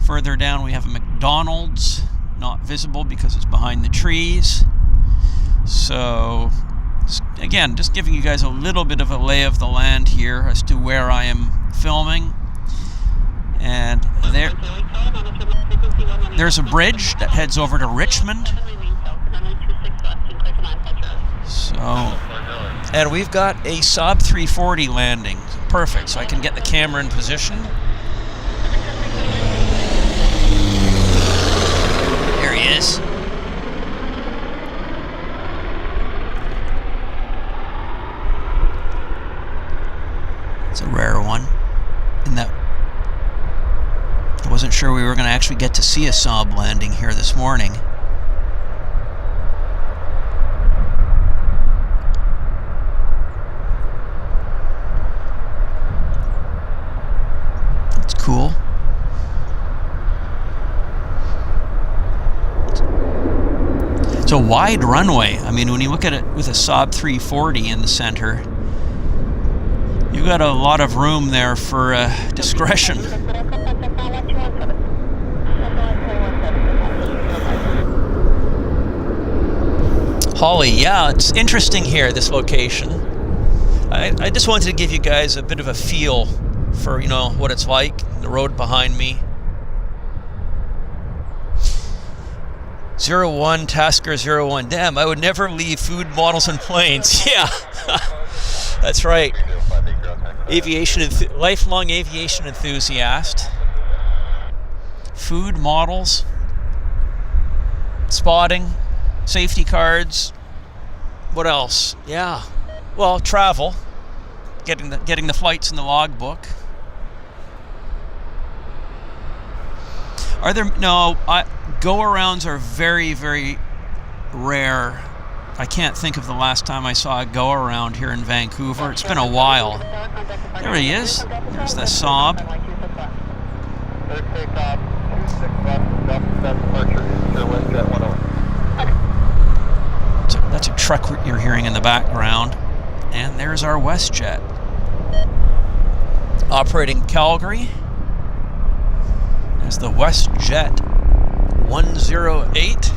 Further down we have a McDonald's, not visible because it's behind the trees. So again, just giving you guys a little bit of a lay of the land here as to where I am filming. And there's a bridge that heads over to Richmond. So, and we've got a Saab 340 landing. Perfect, so I can get the camera in position. There he is. It's a rare one. In that, I wasn't sure we were going to actually get to see a Saab landing here this morning. It's cool. It's a wide runway. I mean, when you look at it with a Saab 340 in the center, you've got a lot of room there for discretion. Holly, yeah, it's interesting here, this location. I just wanted to give you guys a bit of a feel for, you know, what it's like, the road behind me. 01 Tasker 01. Damn, I would never leave food models and planes. Yeah, that's right. Lifelong aviation enthusiast. Food models, spotting, safety cards. What else? Yeah. Well, travel, getting the flights in the logbook. Are there go-arounds are very, very rare. I can't think of the last time I saw a go-around here in Vancouver. It's been a while. There he is. There's the Saab. That's a truck you're hearing in the background. And there's our Westjet. Operating Calgary. There's the Westjet 108.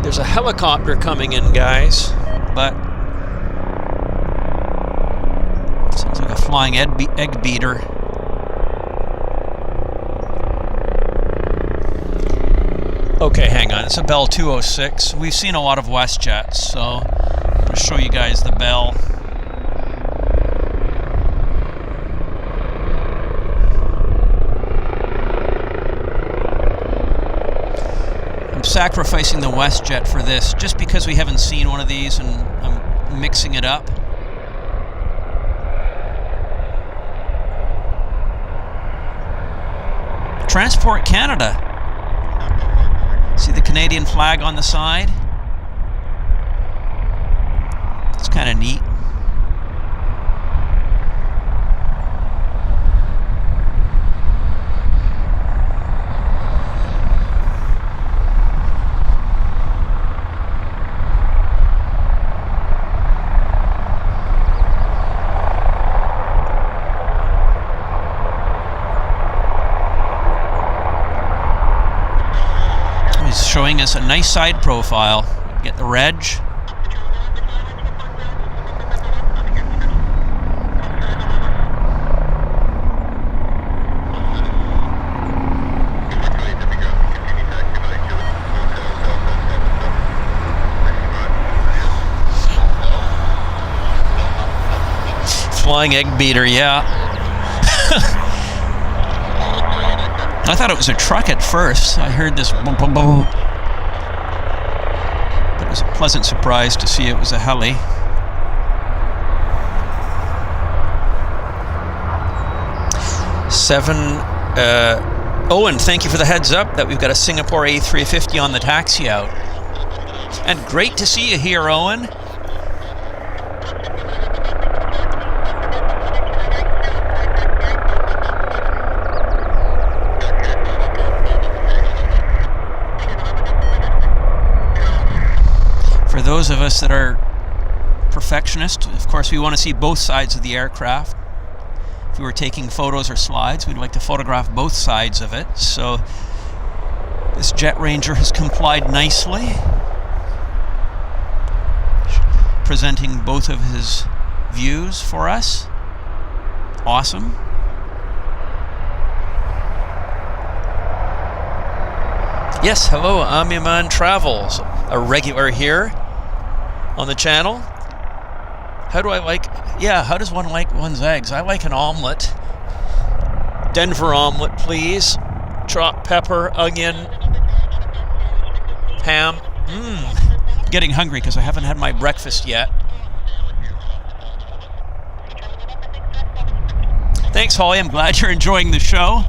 There's a helicopter coming in, guys, but sounds like a flying egg beater. Okay, hang on. It's a Bell 206. We've seen a lot of WestJets, so I'm going to show you guys the Bell. I'm sacrificing the WestJet for this just because we haven't seen one of these, and I'm mixing it up. Transport Canada. See the Canadian flag on the side? It's kind of neat. Showing us a nice side profile. Get the reg. Flying egg beater, yeah. I thought it was a truck at first. I heard this boom, boom, boom. But it was a pleasant surprise to see it was a heli. Owen, thank you for the heads up that we've got a Singapore A350 on the taxi out. And great to see you here, Owen. For those of us that are perfectionists, of course, we want to see both sides of the aircraft. If we were taking photos or slides, we'd like to photograph both sides of it. So this Jet Ranger has complied nicely, presenting both of his views for us. Awesome. Yes, hello, I'm Iman Travels, a regular here on the channel. How does one like one's eggs? I like an omelet. Denver omelet, please. Chopped pepper, onion, ham. Getting hungry because I haven't had my breakfast yet. Thanks, Holly. I'm glad you're enjoying the show.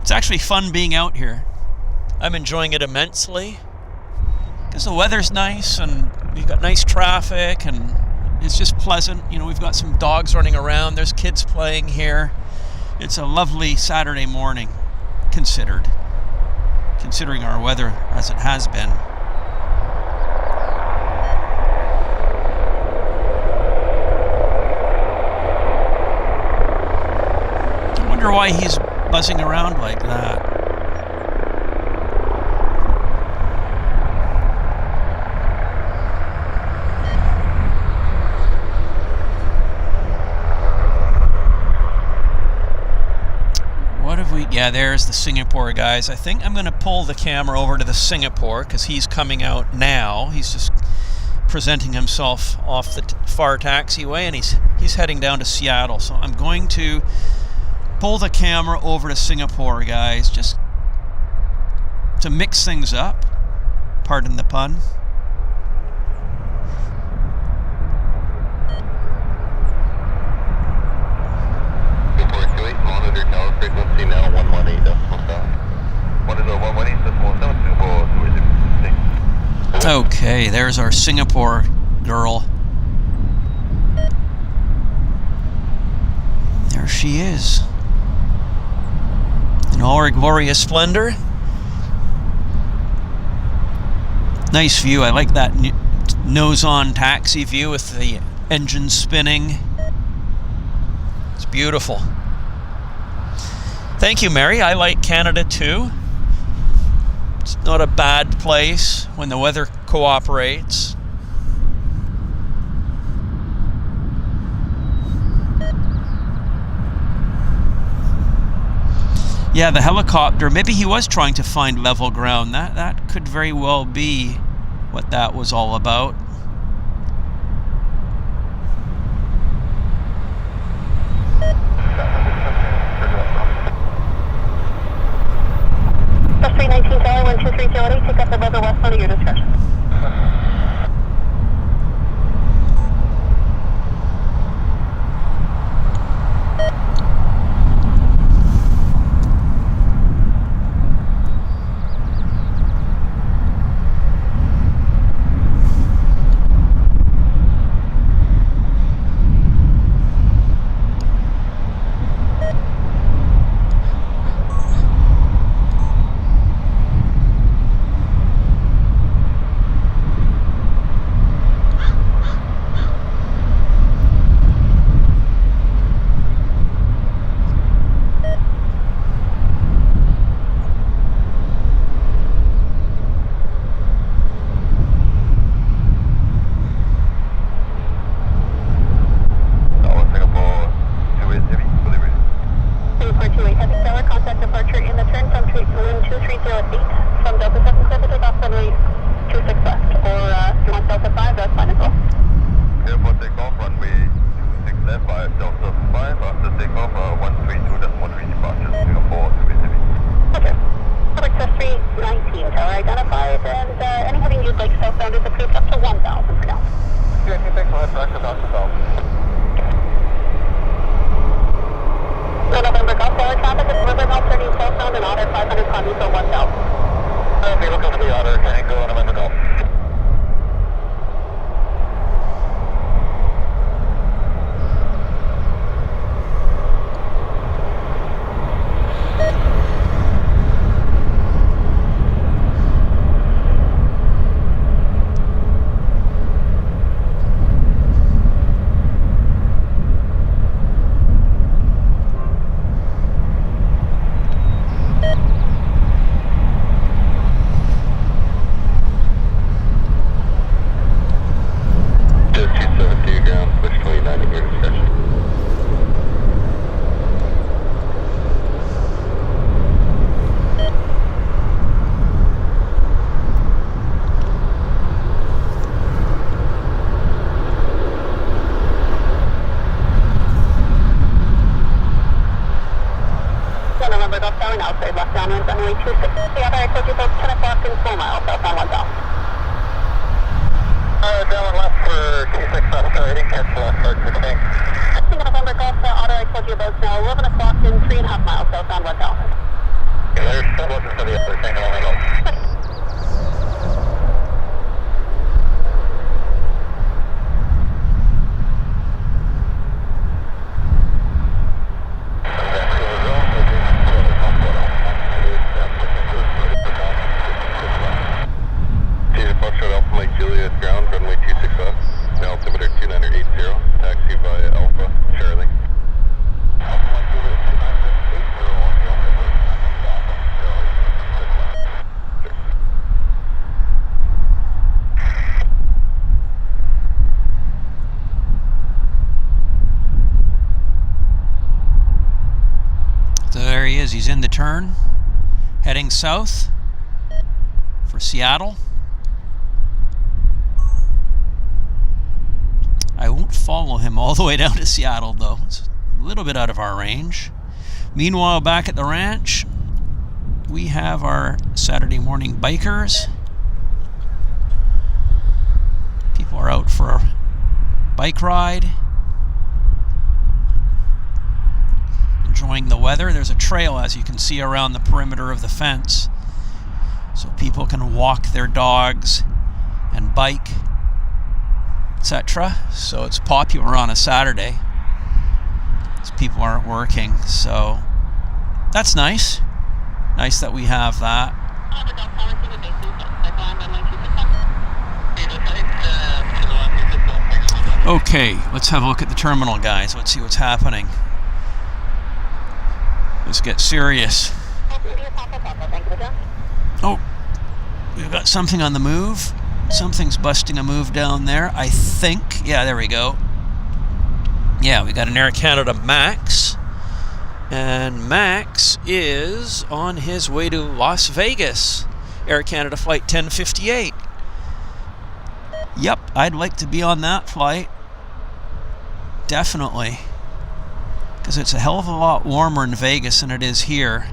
It's actually fun being out here. I'm enjoying it immensely because the weather's nice and we've got nice traffic and it's just pleasant. You know, we've got some dogs running around. There's kids playing here. It's a lovely Saturday morning, considering our weather as it has been. I wonder why he's buzzing around like that. Yeah, there's the Singapore guys. I think I'm going to pull the camera over to the Singapore because he's coming out now. He's just presenting himself off the far taxiway and he's heading down to Seattle. So I'm going to pull the camera over to Singapore, guys, just to mix things up. Pardon the pun. Frequency now 118.7. Okay, there's our Singapore girl. There she is. In all her glorious splendor. Nice view. I like that nose-on taxi view with the engine spinning. It's beautiful. Thank you, Mary. I like Canada too. It's not a bad place when the weather cooperates. Yeah, the helicopter, maybe he was trying to find level ground. That could very well be what that was all about. Plus 319 Tower, 12308, take up the River West at your discretion. He's in the turn, heading south for Seattle. I won't follow him all the way down to Seattle, though. It's a little bit out of our range. Meanwhile, back at the ranch, we have our Saturday morning bikers. People are out for a bike ride. Enjoying the weather. There's a trail, as you can see, around the perimeter of the fence, so people can walk their dogs and bike, etc. So it's popular on a Saturday, as people aren't working. So that's nice. Nice that we have that. Okay, let's have a look at the terminal, guys. Let's see what's happening. Let's get serious. Oh, we've got something on the move. Something's busting a move down there, I think. Yeah, there we go. Yeah, we got an Air Canada Max And Max is on his way to Las Vegas. Air Canada flight 1058. Yep, I'd like to be on that flight. Definitely. Because it's a hell of a lot warmer in Vegas than it is here.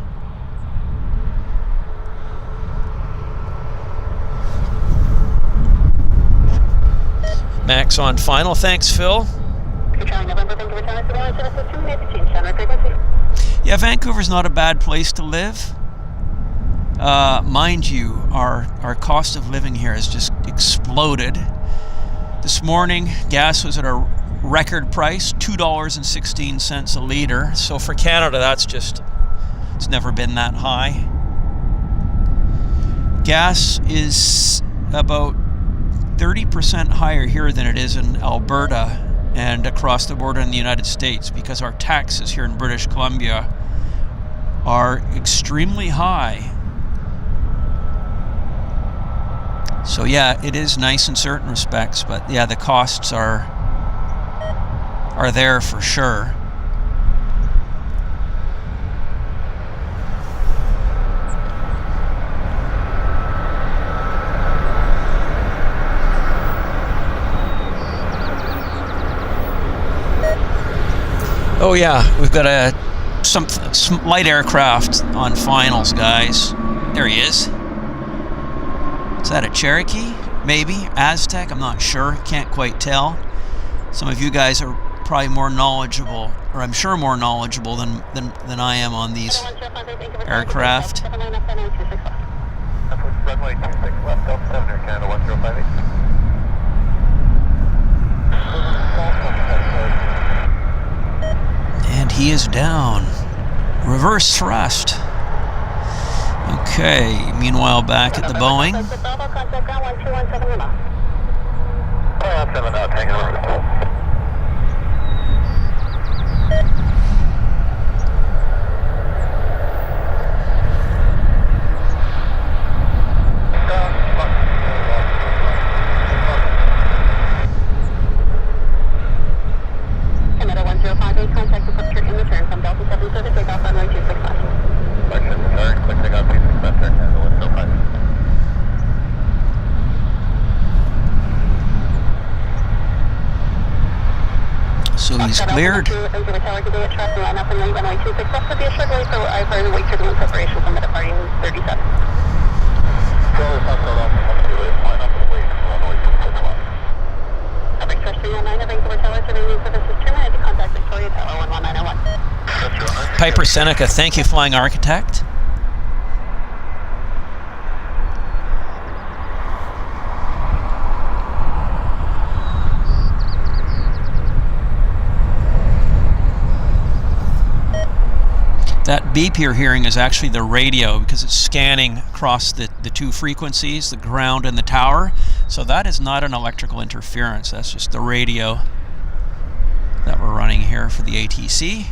Max on final. Thanks, Phil. Yeah, Vancouver's not a bad place to live. Mind you, our cost of living here has just exploded. This morning, gas was at a record price, $2.16 a liter. So for Canada, it's never been that high. Gas is about 30% higher here than it is in Alberta and across the border in the United States, because our taxes here in British Columbia are extremely high. So yeah, it is nice in certain respects, but yeah, the costs are there for sure. Oh yeah, we've got some light aircraft on finals, guys. There he is. Is that a Cherokee? Maybe? Aztec? I'm not sure. Can't quite tell. Some of you guys are probably more knowledgeable, or I'm sure more knowledgeable than I am on these aircraft. Runway 26 left, Delta 7 Air Canada 1058. And he is down. Reverse thrust. Okay, meanwhile back at the Boeing. Canada 1058, contact departure in return from Delta 7 service, takeoff runway 265. So he's cleared. Piper Seneca, thank you, Flying Architect. That beep you're hearing is actually the radio, because it's scanning across the two frequencies, the ground and the tower. So that is not an electrical interference. That's just the radio that we're running here for the ATC.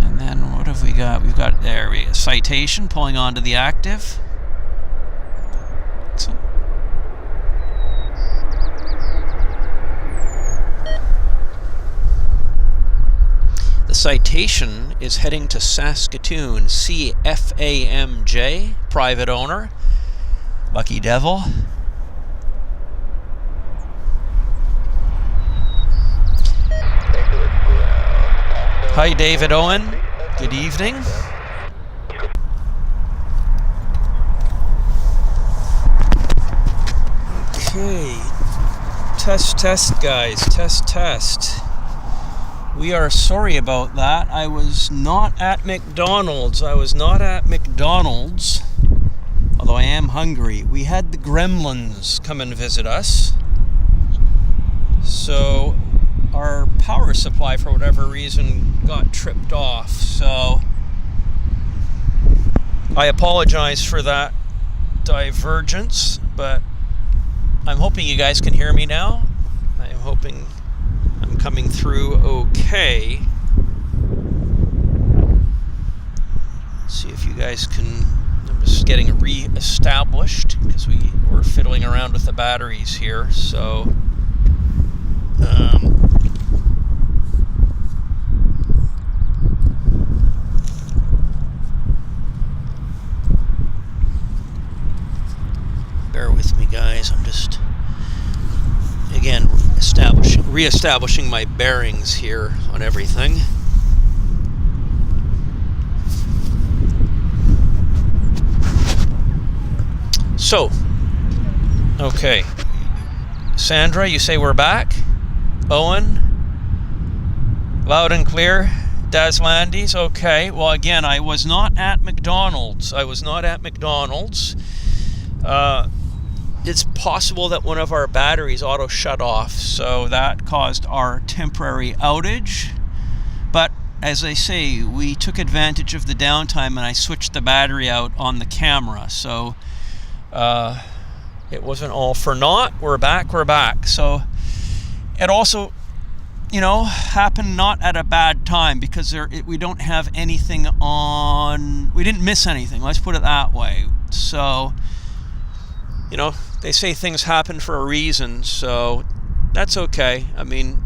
And then what have we got? We've got there a Citation pulling onto the active. So, the Citation is heading to Saskatoon, CFAMJ, private owner. Lucky devil. Hi, David Owen. Good evening. Okay. Test, guys. Test. We are sorry about that. I was not at McDonald's. Although I am hungry. We had the gremlins come and visit us. So our power supply, for whatever reason, got tripped off. So I apologize for that divergence, but I'm hoping you guys can hear me now. I'm hoping I'm coming through okay. Let's see if you guys can. I'm just getting re-established because we were fiddling around with the batteries here. So Bear with me, guys. I'm just, again, re-establishing my bearings here on everything. So, okay. Sandra, you say we're back? Owen? Loud and clear? Daz Landis? Okay. Well, again, I was not at McDonald's. It's possible that one of our batteries auto shut off, so that caused our temporary outage. But as I say, we took advantage of the downtime and I switched the battery out on the camera. So it wasn't all for naught. We're back. So it also, happened not at a bad time, because we don't have anything on. We didn't miss anything. Let's put it that way. So, they say things happen for a reason, so that's okay. I mean,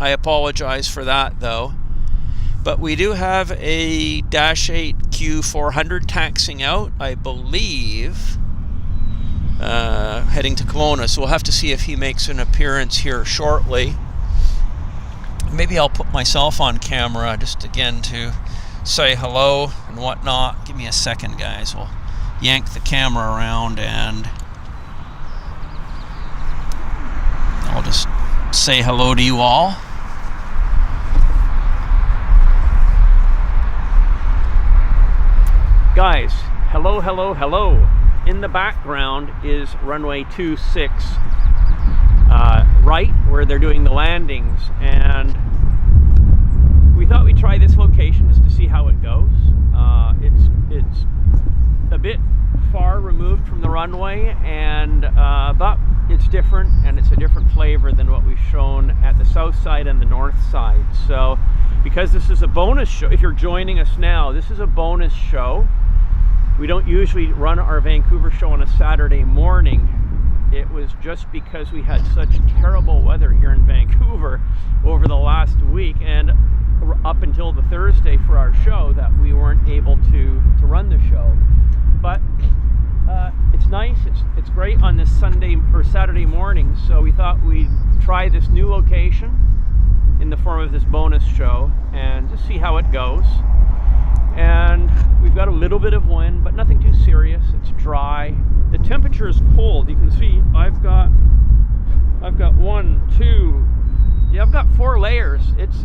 I apologize for that, though. But we do have a Dash 8 Q400 taxiing out, I believe, heading to Kelowna. So we'll have to see if he makes an appearance here shortly. Maybe I'll put myself on camera just again to say hello and whatnot. Give me a second, guys. We'll yank the camera around and I'll just say hello to you all. Guys, hello. In the background is runway 26, right where they're doing the landings, and we thought we'd try this location just to see how it goes. It's a bit far removed from the runway, and but it's different, and it's a different flavor than what we've shown at the south side and the north side. So because this is a bonus show, if you're joining us now, this is a bonus show. We don't usually run our Vancouver show on a Saturday morning. It was just because we had such terrible weather here in Vancouver over the last week and up until the Thursday for our show that we weren't able to run the show. But it's nice, it's great on this Sunday or Saturday morning, so we thought we'd try this new location in the form of this bonus show and just see how it goes. And we've got a little bit of wind, but nothing too serious. It's dry. The temperature is cold. You can see I've got 1, 2. Yeah, I've got 4 layers. It's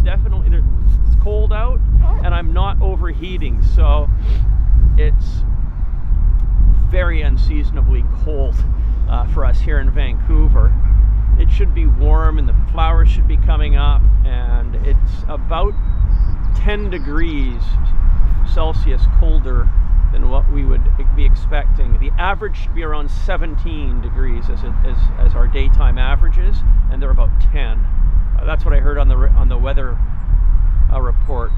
definitely, it's cold out, and I'm not overheating, so it's very unseasonably cold for us here in Vancouver. It should be warm, and the flowers should be coming up, and it's about 10 degrees Celsius colder than what we would be expecting. The average should be around 17 degrees as our daytime averages, and they're about 10. That's what I heard on the weather report.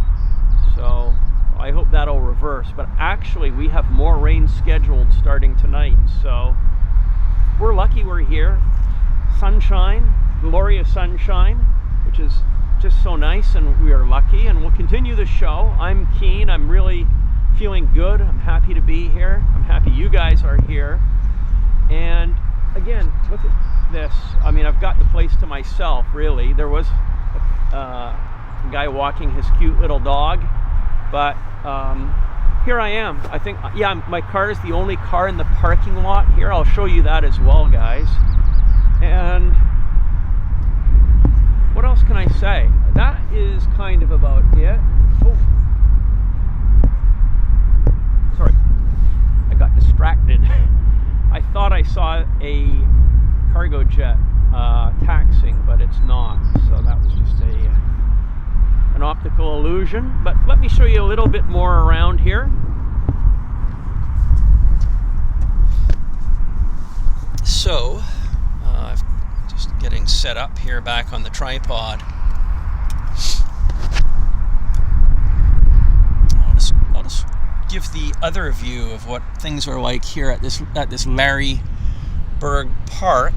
So I hope that'll reverse. But actually, we have more rain scheduled starting tonight. So we're lucky we're here. Sunshine, glorious sunshine, which is just so nice, and we are lucky, and we'll continue the show. I'm keen. I'm really feeling good. I'm happy to be here. I'm happy you guys are here. And again, look at this. I mean, I've got the place to myself, really. There was a guy walking his cute little dog, but here I am. I think, yeah, my car is the only car in the parking lot here. I'll show you that as well, guys. And what else can I say? That is kind of about it. Oh, sorry, I got distracted. I thought I saw a cargo jet taxiing, but it's not. So that was just an optical illusion. But let me show you a little bit more around here. So, just getting set up here back on the tripod. I'll just give the other view of what things are like here at this Larry Berg Park.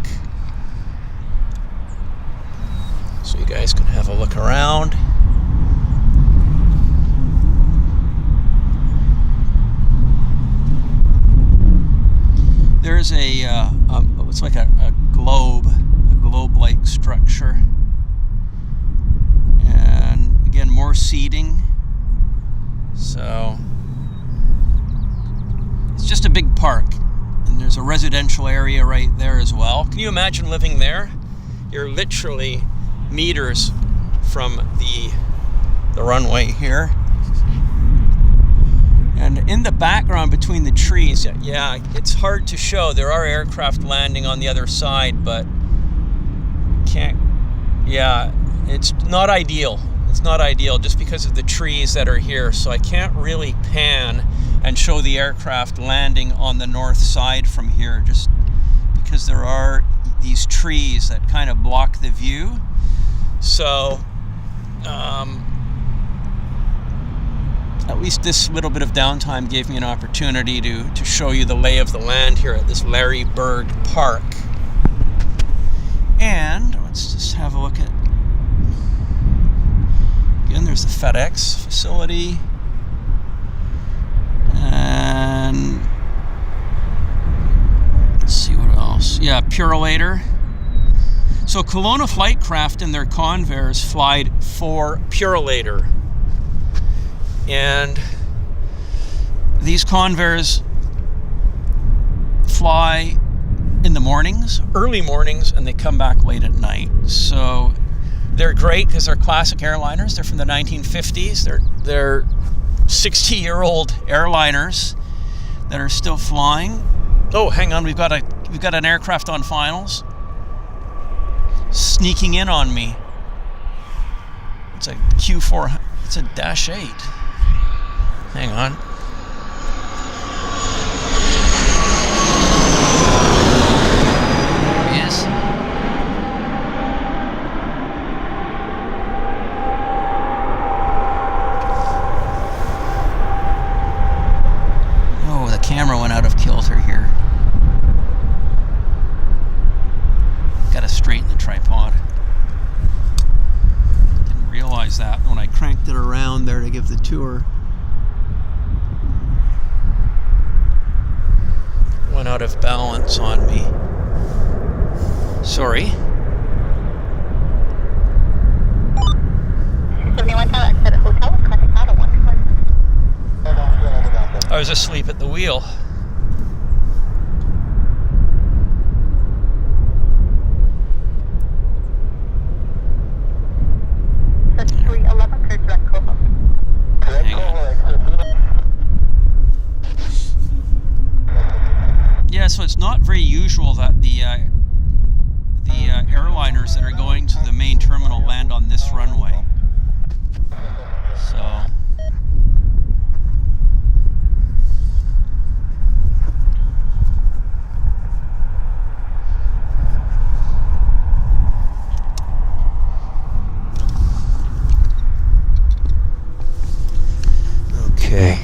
so you guys can have a look around. There's it's like a globe-like structure. And again, more seating. So it's just a big park. And there's a residential area right there as well. Can you imagine living there? You're literally meters from the runway here. And in the background between the trees, yeah, it's hard to show. There are aircraft landing on the other side, but it's not ideal. It's not ideal just because of the trees that are here. So I can't really pan and show the aircraft landing on the north side from here, just because there are these trees that kind of block the view. So at least this little bit of downtime gave me an opportunity to show you the lay of the land here at this Larry Bird Park. And let's just have a look at, again, there's the FedEx facility. And let's see what else. Yeah, Purolator. So Kelowna Flightcraft and their Convair's fly for Purolator. And these Convairs fly in the mornings, early mornings, and they come back late at night. So they're great because they're classic airliners. They're from the 1950s. They're 60-year-old airliners that are still flying. Oh, hang on, we've got an aircraft on finals sneaking in on me. It's a Q4. It's a Dash 8. Hang on. There he is. Oh, the camera went out of kilter here. Gotta straighten the tripod. Didn't realize that when I cranked it around there to give the tour. Went out of balance on me. Sorry. 71 Tower, exit at hotel, contact auto 121. I was asleep at the wheel. That's 311 for direct Coho. Hang on. Yeah, so it's not very usual that the airliners that are going to the main terminal land on this runway. So okay.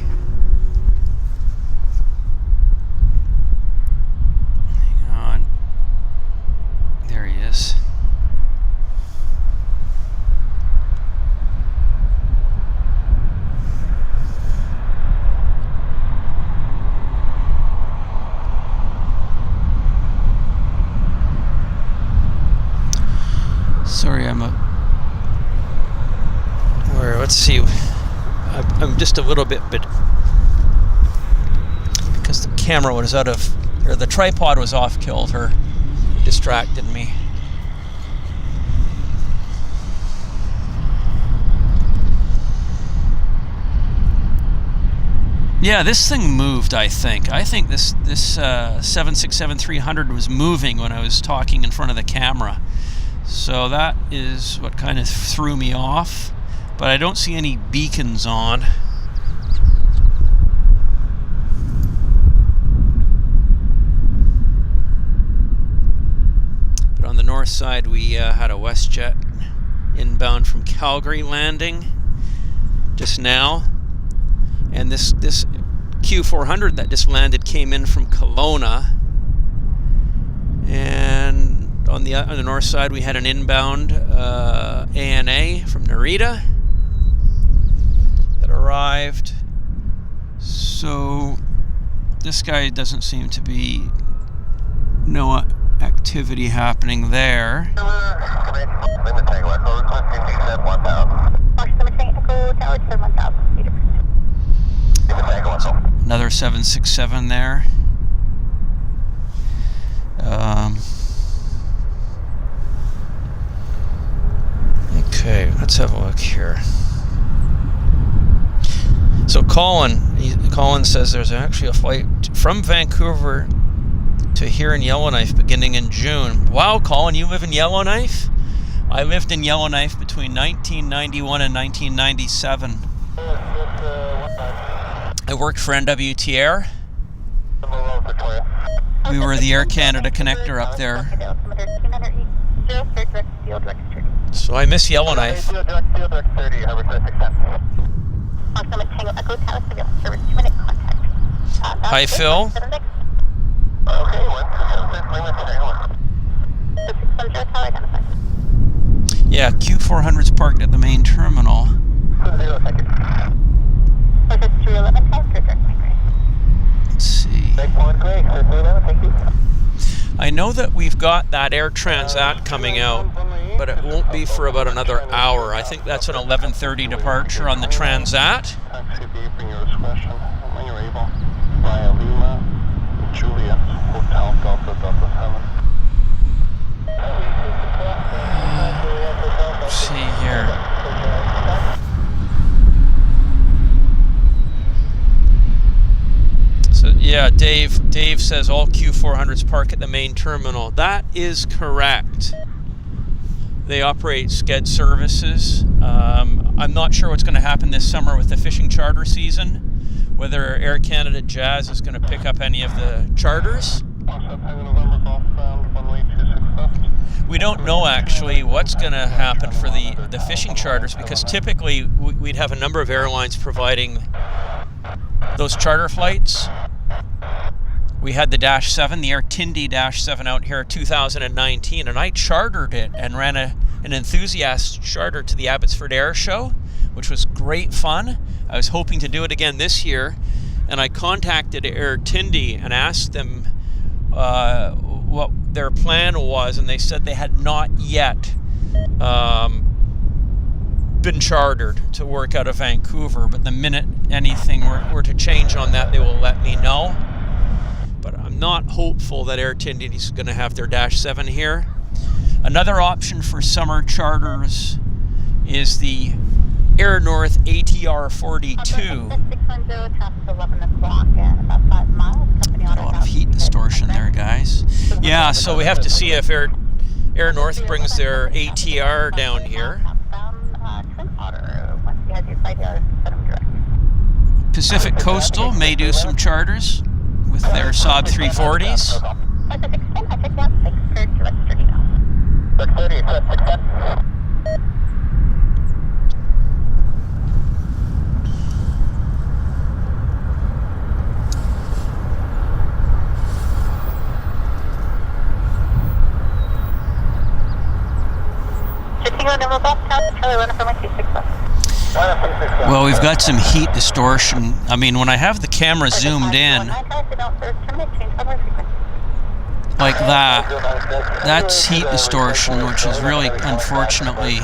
Sorry, let's see, I'm just a little bit, but because the camera was the tripod was off kilter, distracted me. Yeah, this thing moved, I think. I think this 767-300 was moving when I was talking in front of the camera. So that is what kind of threw me off. But I don't see any beacons on. But on the north side, we had a Westjet inbound from Calgary landing just now. And this Q400 that just landed came in from Kelowna. And on the north side, we had an inbound ANA from Narita that arrived. So this guy doesn't seem to be no activity happening there. Another 767 there. Okay, let's have a look here. So Colin says there's actually a flight from Vancouver to here in Yellowknife beginning in June. Wow, Colin, you live in Yellowknife? I lived in Yellowknife between 1991 and 1997. I worked for NWTR. We were the Air Canada connector up there. So I miss Yellowknife. Hi, Phil. Yeah, Q400's parked at the main terminal. Let's see. I know that we've got that Air Transat coming out, but it won't be for about another hour. I think that's an 11:30 departure on the Transat. Let's see here. So yeah, Dave says all Q400s park at the main terminal. That is correct. They operate sched services. I'm not sure what's going to happen this summer with the fishing charter season, whether Air Canada Jazz is going to pick up any of the charters. We don't know actually what's going to happen for the fishing charters, because typically we'd have a number of airlines providing those charter flights. We had the Dash 7, the Air Tenby Dash 7 out here in 2019, and I chartered it and ran an enthusiast charter to the Abbotsford Air Show, which was great fun. I was hoping to do it again this year, and I contacted Air Tenby and asked them what their plan was, and they said they had not yet been chartered to work out of Vancouver, but the minute anything were to change on that, they will let me know. But I'm not hopeful that Air Tenby is going to have their Dash 7 here. Another option for summer charters is the Air North ATR 42. Got a lot of heat distortion there, guys. Yeah, so we have to see if Air North brings their ATR down here. Pacific Coastal may do some charters with their Saab 340s. Well, we've got some heat distortion. I mean, when I have the camera zoomed in like that, that's heat distortion, which is really, unfortunately,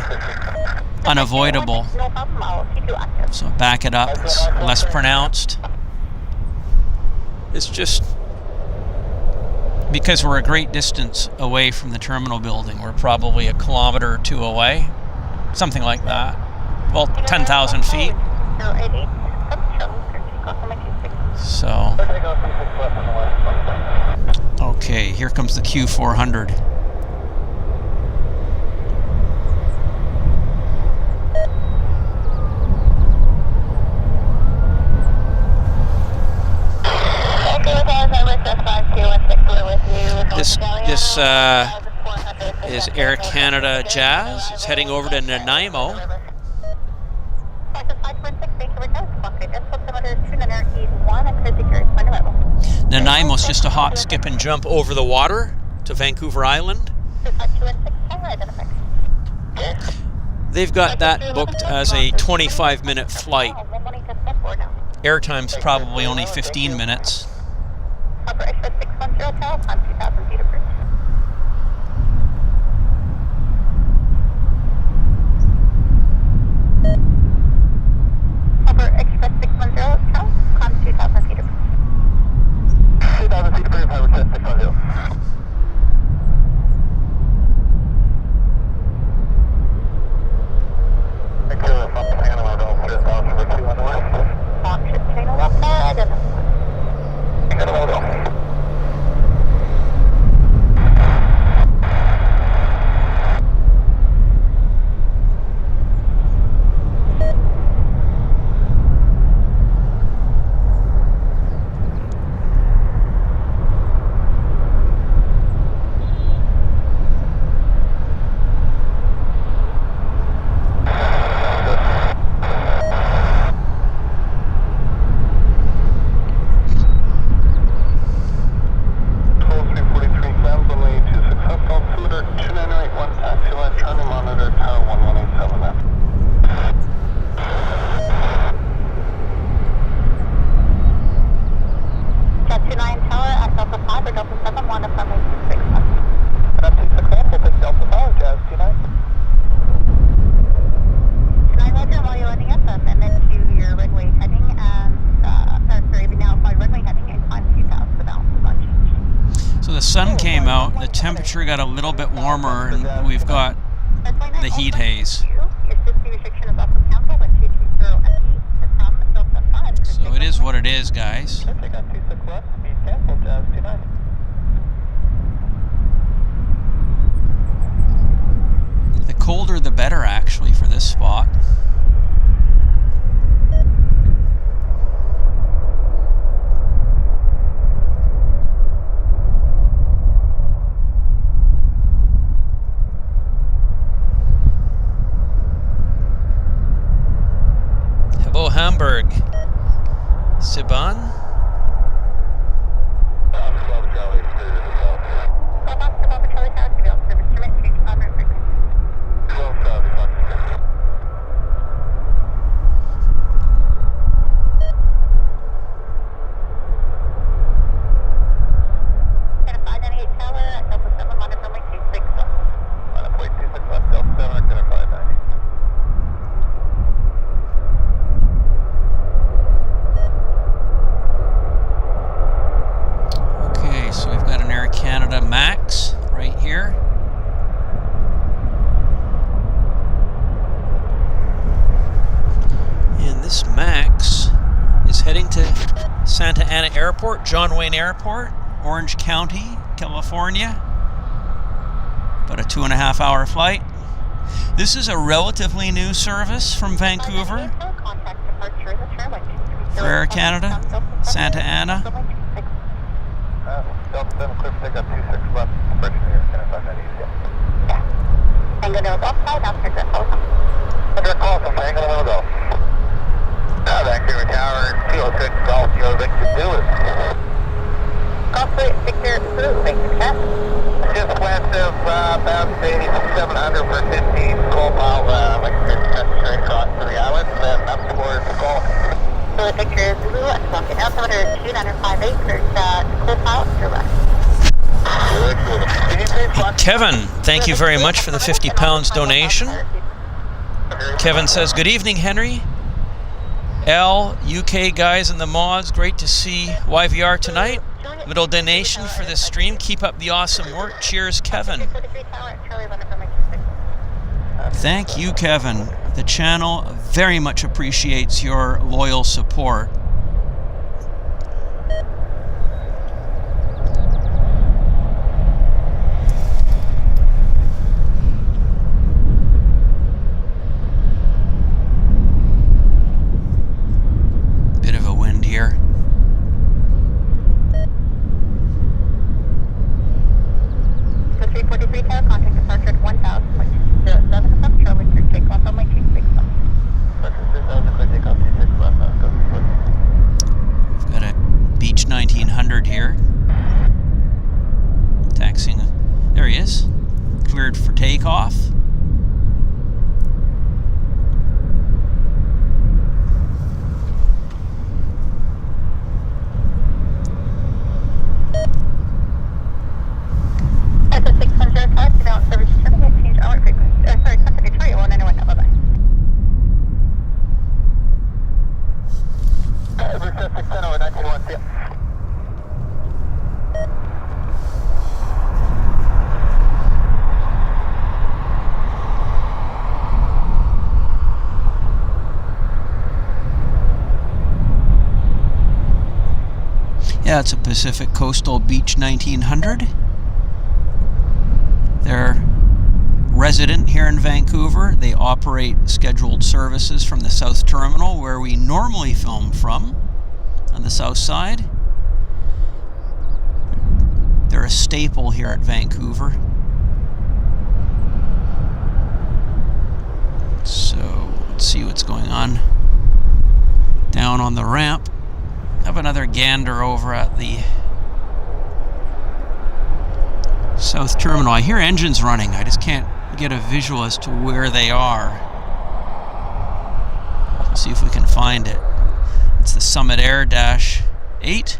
unavoidable. So back it up, it's less pronounced. It's just because we're a great distance away from the terminal building. We're probably a kilometer or two away, something like that. Well, 10,000 feet. So, okay, here comes the Q400. This is Air Canada Jazz. It's heading over to Nanaimo. Nanaimo's just a hop, skip, and jump over the water to Vancouver Island. They've got that booked as a 25-minute flight. Airtime's probably only 15 minutes. Upper Express 610 Tower, climb 2,000 feet approved. Upper Express 610 Tower, climb 2,000 feet approved. 2,000 feet approved, Howard 610. Sun came out, the temperature got a little bit warmer, and we've got the heat haze. So it is what it is, guys. The colder the better, actually, for this spot. Hamburg. Siban? Santa Ana Airport, John Wayne Airport, Orange County, California. About a 2.5-hour flight. This is a relatively new service from Vancouver for Air Canada, Santa Ana. Vancouver Tower, 206 Golf, Kilo Victor, do it. Golf Victor, Victor, check. Just west of bound 700 for 15, Coal Pile, like straight across to the island, and then up towards the Gulf. So the picture is Zulu, Atlantic, altimeter 205 acres, Coal Pile, direct. Kevin, thank you very much for the 50 pounds donation. Kevin says, good evening, Henry. L, UK guys and the mods, great to see YVR tonight. Little donation for this stream. Keep up the awesome work. Cheers, Kevin. Thank you, Kevin. The channel very much appreciates your loyal support. cleared for takeoff. That's a 605, to down service terminate, change hour frequency. Sorry, contact Victoria 191 now, bye-bye. Reset 610 over 19-1, see ya. Yeah, it's a Pacific Coastal Beach 1900. They're resident here in Vancouver. They operate scheduled services from the South Terminal, where we normally film from, on the south side. They're a staple here at Vancouver. So, let's see what's going on down on the ramp. Have another gander over at the South Terminal. I hear engines running. I just can't get a visual as to where they are. Let's see if we can find it. It's the Summit Air Dash 8.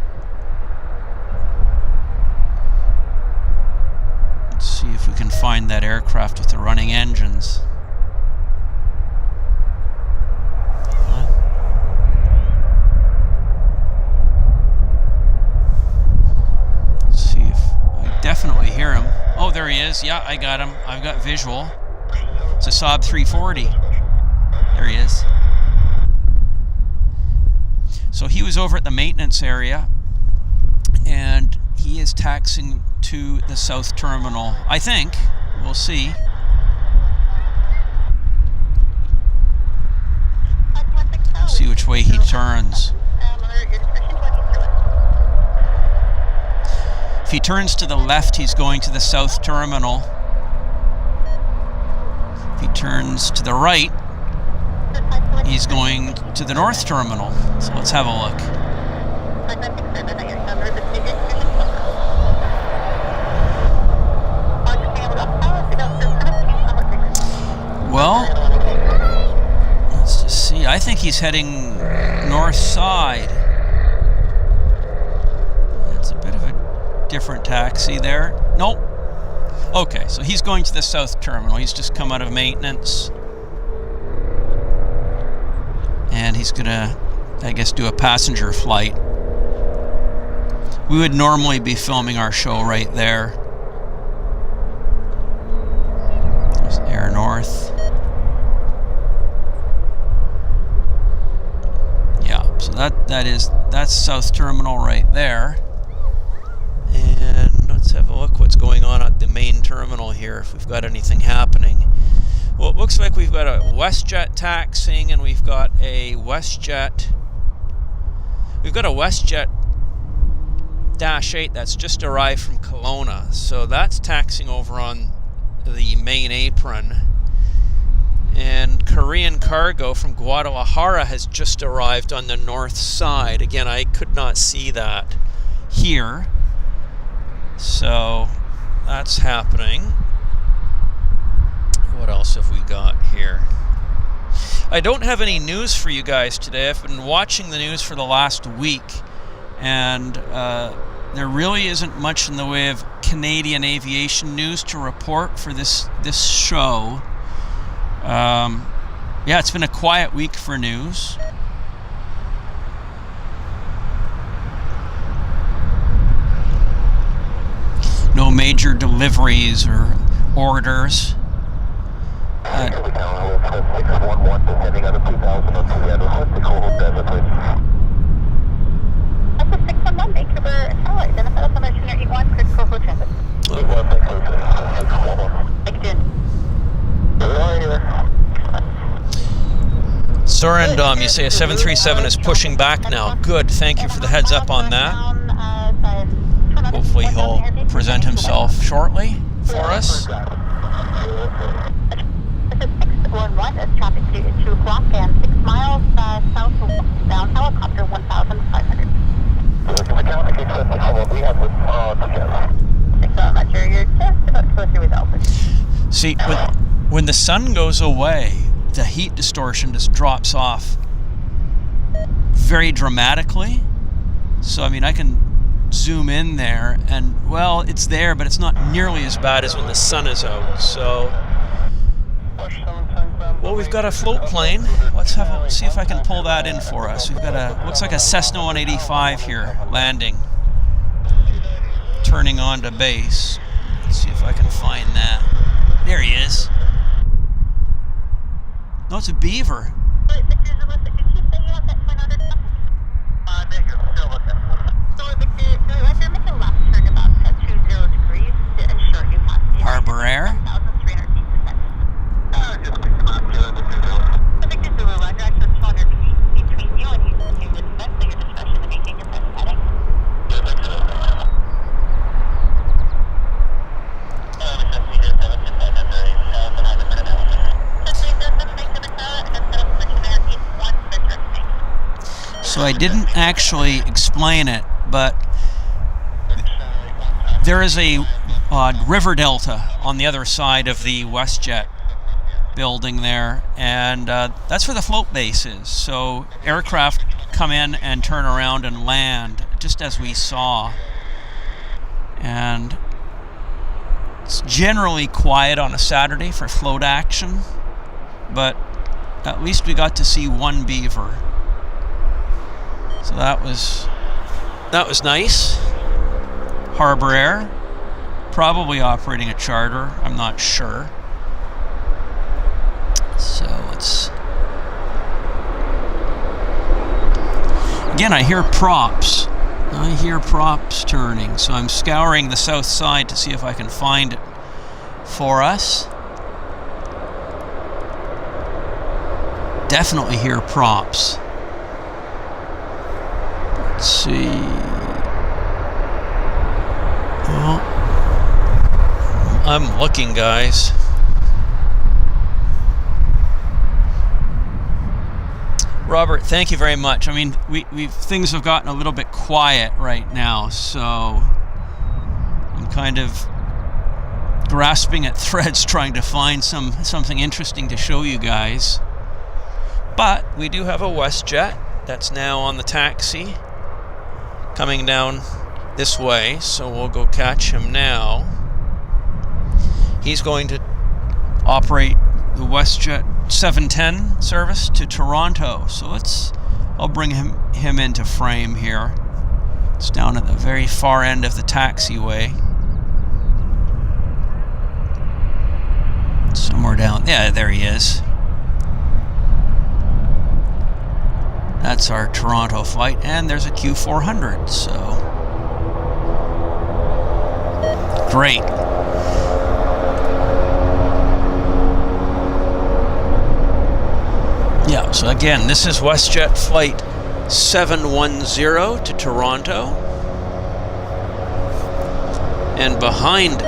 Let's see if we can find that aircraft with the running engines. Definitely hear him. Oh, there he is. Yeah, I got him. I've got visual. It's a Saab 340. There he is. So he was over at the maintenance area, and he is taxiing to the South Terminal. I think. We'll see. See which way he turns. If he turns to the left, he's going to the South Terminal. If he turns to the right, he's going to the North Terminal. So let's have a look. Well, let's just see. I think he's heading north side. It's a bit of a different taxi there. Nope. Okay, so he's going to the South Terminal. He's just come out of maintenance. And he's gonna, I guess, do a passenger flight. We would normally be filming our show right there. There's Air North. Yeah, so that's South Terminal right there. And let's have a look what's going on at the main terminal here, if we've got anything happening. Well, it looks like we've got a Westjet taxiing, and we've got a Westjet Dash 8 that's just arrived from Kelowna. So that's taxiing over on the main apron. And Korean cargo from Guadalajara has just arrived on the north side. Again, I could not see that here. So that's happening. What else have we got here? I don't have any news for you guys today. I've been watching the news for the last week, and there really isn't much in the way of Canadian aviation news to report for this show. Yeah, it's been a quiet week for news. No major deliveries or orders. That's a 611 descending on the 2002 Vancouver Tower. Identify us on our Tuner 81, critical for transit. Thank you, Sorendom, you say a 737 is pushing back now. Good, thank you for the heads up on that. Hopefully he'll present himself shortly for us. This is 611, as traffic due at 2 o'clock and 6 miles southbound helicopter 1,500. We have this together. Thanks so much. You're just about to go through with Alpha. See, when the sun goes away, the heat distortion just drops off very dramatically. So, I mean, I can zoom in there and, well, it's there, but it's not nearly as bad as when the sun is out. So, well, we've got a float plane. Let's see if I can pull that in for us. We've got looks like a Cessna 185 here landing, turning on to base. Let's see if I can find that. There he is. No, it's a beaver. Harbor Air. So I didn't actually explain it, but there is a river delta on the other side of the Westjet building there, and that's where the float base is. So aircraft come in and turn around and land, just as we saw. And it's generally quiet on a Saturday for float action, but at least we got to see one beaver. So that was nice. Harbor Air, probably operating a charter, I'm not sure. So again, I hear props. I hear props turning, so I'm scouring the south side to see if I can find it for us. Definitely hear props. Let's see. Well, I'm looking, guys. Robert, thank you very much. I mean, things have gotten a little bit quiet right now, so I'm kind of grasping at threads trying to find something interesting to show you guys. But we do have a Westjet that's now on the taxi coming down this way, so we'll go catch him now. He's going to operate the Westjet 710 service to Toronto. So I'll bring him into frame here. It's down at the very far end of the taxiway. Somewhere down, yeah, there he is. That's our Toronto flight, and there's a Q400, so great. Yeah, so again, this is Westjet flight 710 to Toronto. And behind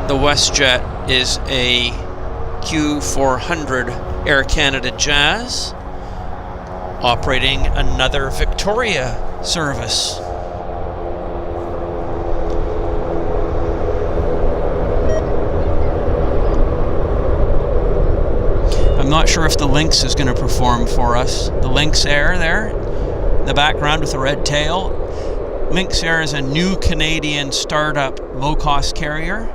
the Westjet is a Q400 Air Canada Jazz operating another Victoria service. I'm not sure if the Lynx is going to perform for us. The Lynx Air there, in the background with the red tail. Lynx Air is a new Canadian startup low-cost carrier.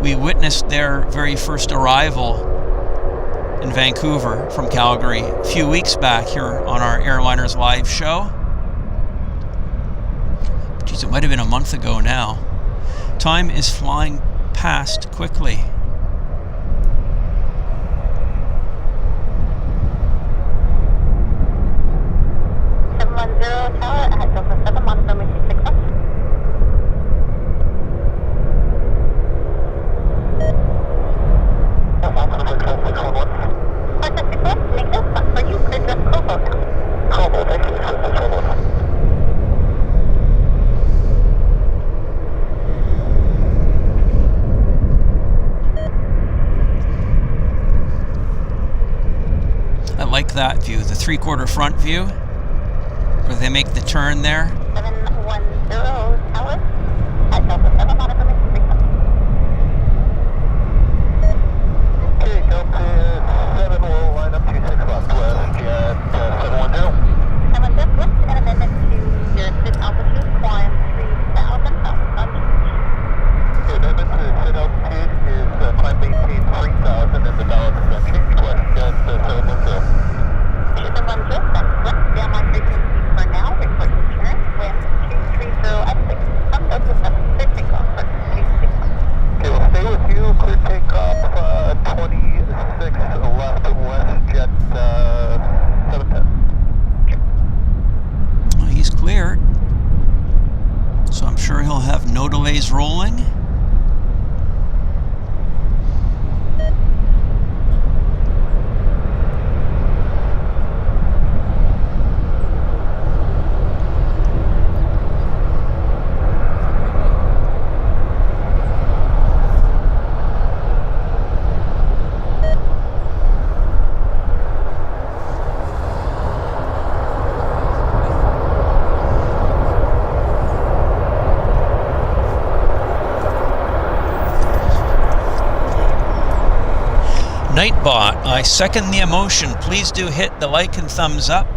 We witnessed their very first arrival in Vancouver from Calgary a few weeks back here on our Airliners Live show. Geez, it might have been a month ago now. Time is flying past quickly. That view, the three-quarter front view, where they make the turn there. 710 tower at Delta 7 on information frequency. no delays rolling. Nightbot, I second the emotion. Please do hit the like and thumbs up.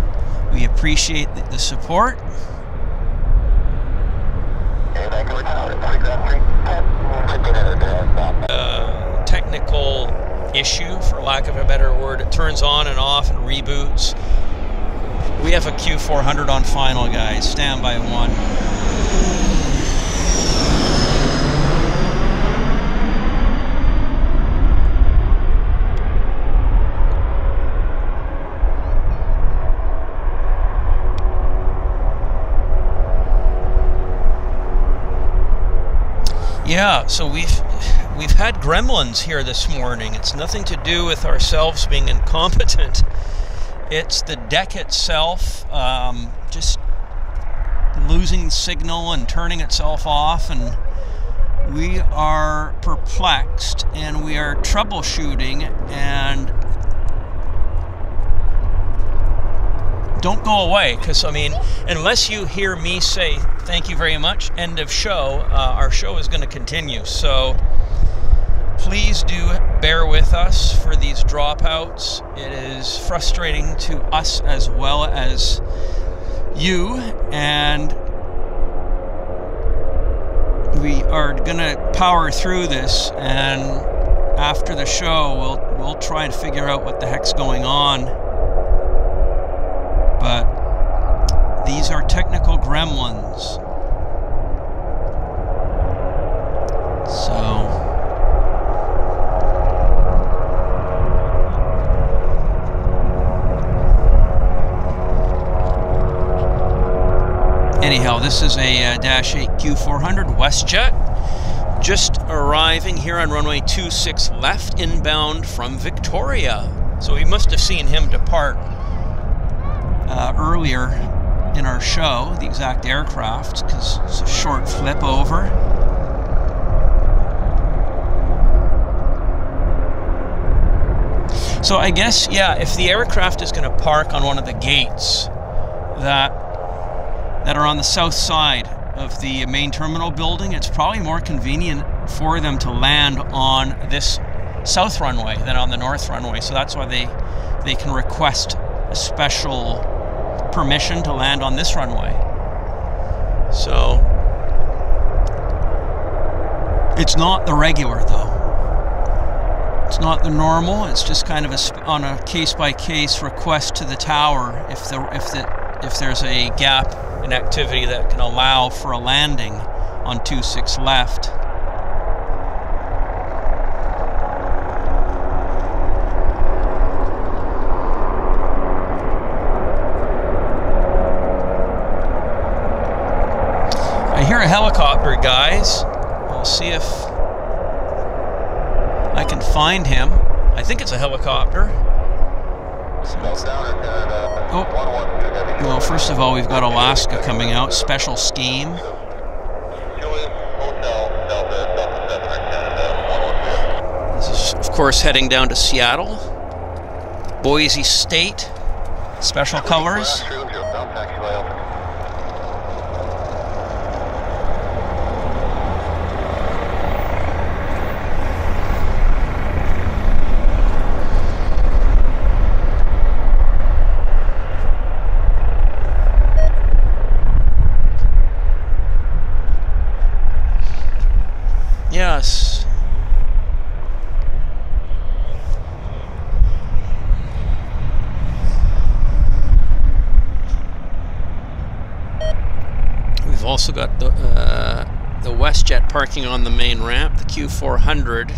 We appreciate the support. Technical issue, for lack of a better word. It turns on and off and reboots. We have a Q400 on final, guys. Stand by 1. Yeah, so we've had gremlins here this morning. It's nothing to do with ourselves being incompetent. It's the deck itself just losing signal and turning itself off, and we are perplexed and we are troubleshooting. And don't go away, because I mean, unless you hear me say thank you very much, end of show, our show is going to continue. So please do bear with us for these dropouts. It is frustrating to us as well as you, and we are going to power through this, and after the show we'll try to figure out what the heck's going on. But these are technical gremlins. So anyhow, this is a Dash 8 Q400 Westjet, just arriving here on runway 26 left, inbound from Victoria. So we must have seen him depart earlier in our show, the exact aircraft, because it's a short flip over. So I guess, yeah, if the aircraft is going to park on one of the gates that are on the south side of the main terminal building, it's probably more convenient for them to land on this south runway than on the north runway. So that's why they can request a special permission to land on this runway. So it's not the regular, though. It's not the normal. It's just kind of on a case-by-case request to the tower if there's a gap in activity that can allow for a landing on 26 left. I hear a helicopter, guys. We'll see if I can find him. I think it's a helicopter. Oh, well, first of all, we've got Alaska coming out, special scheme. This is, of course, heading down to Seattle. Boise State, special colors. Yes. We've also got the Westjet parking on the main ramp, the Q400.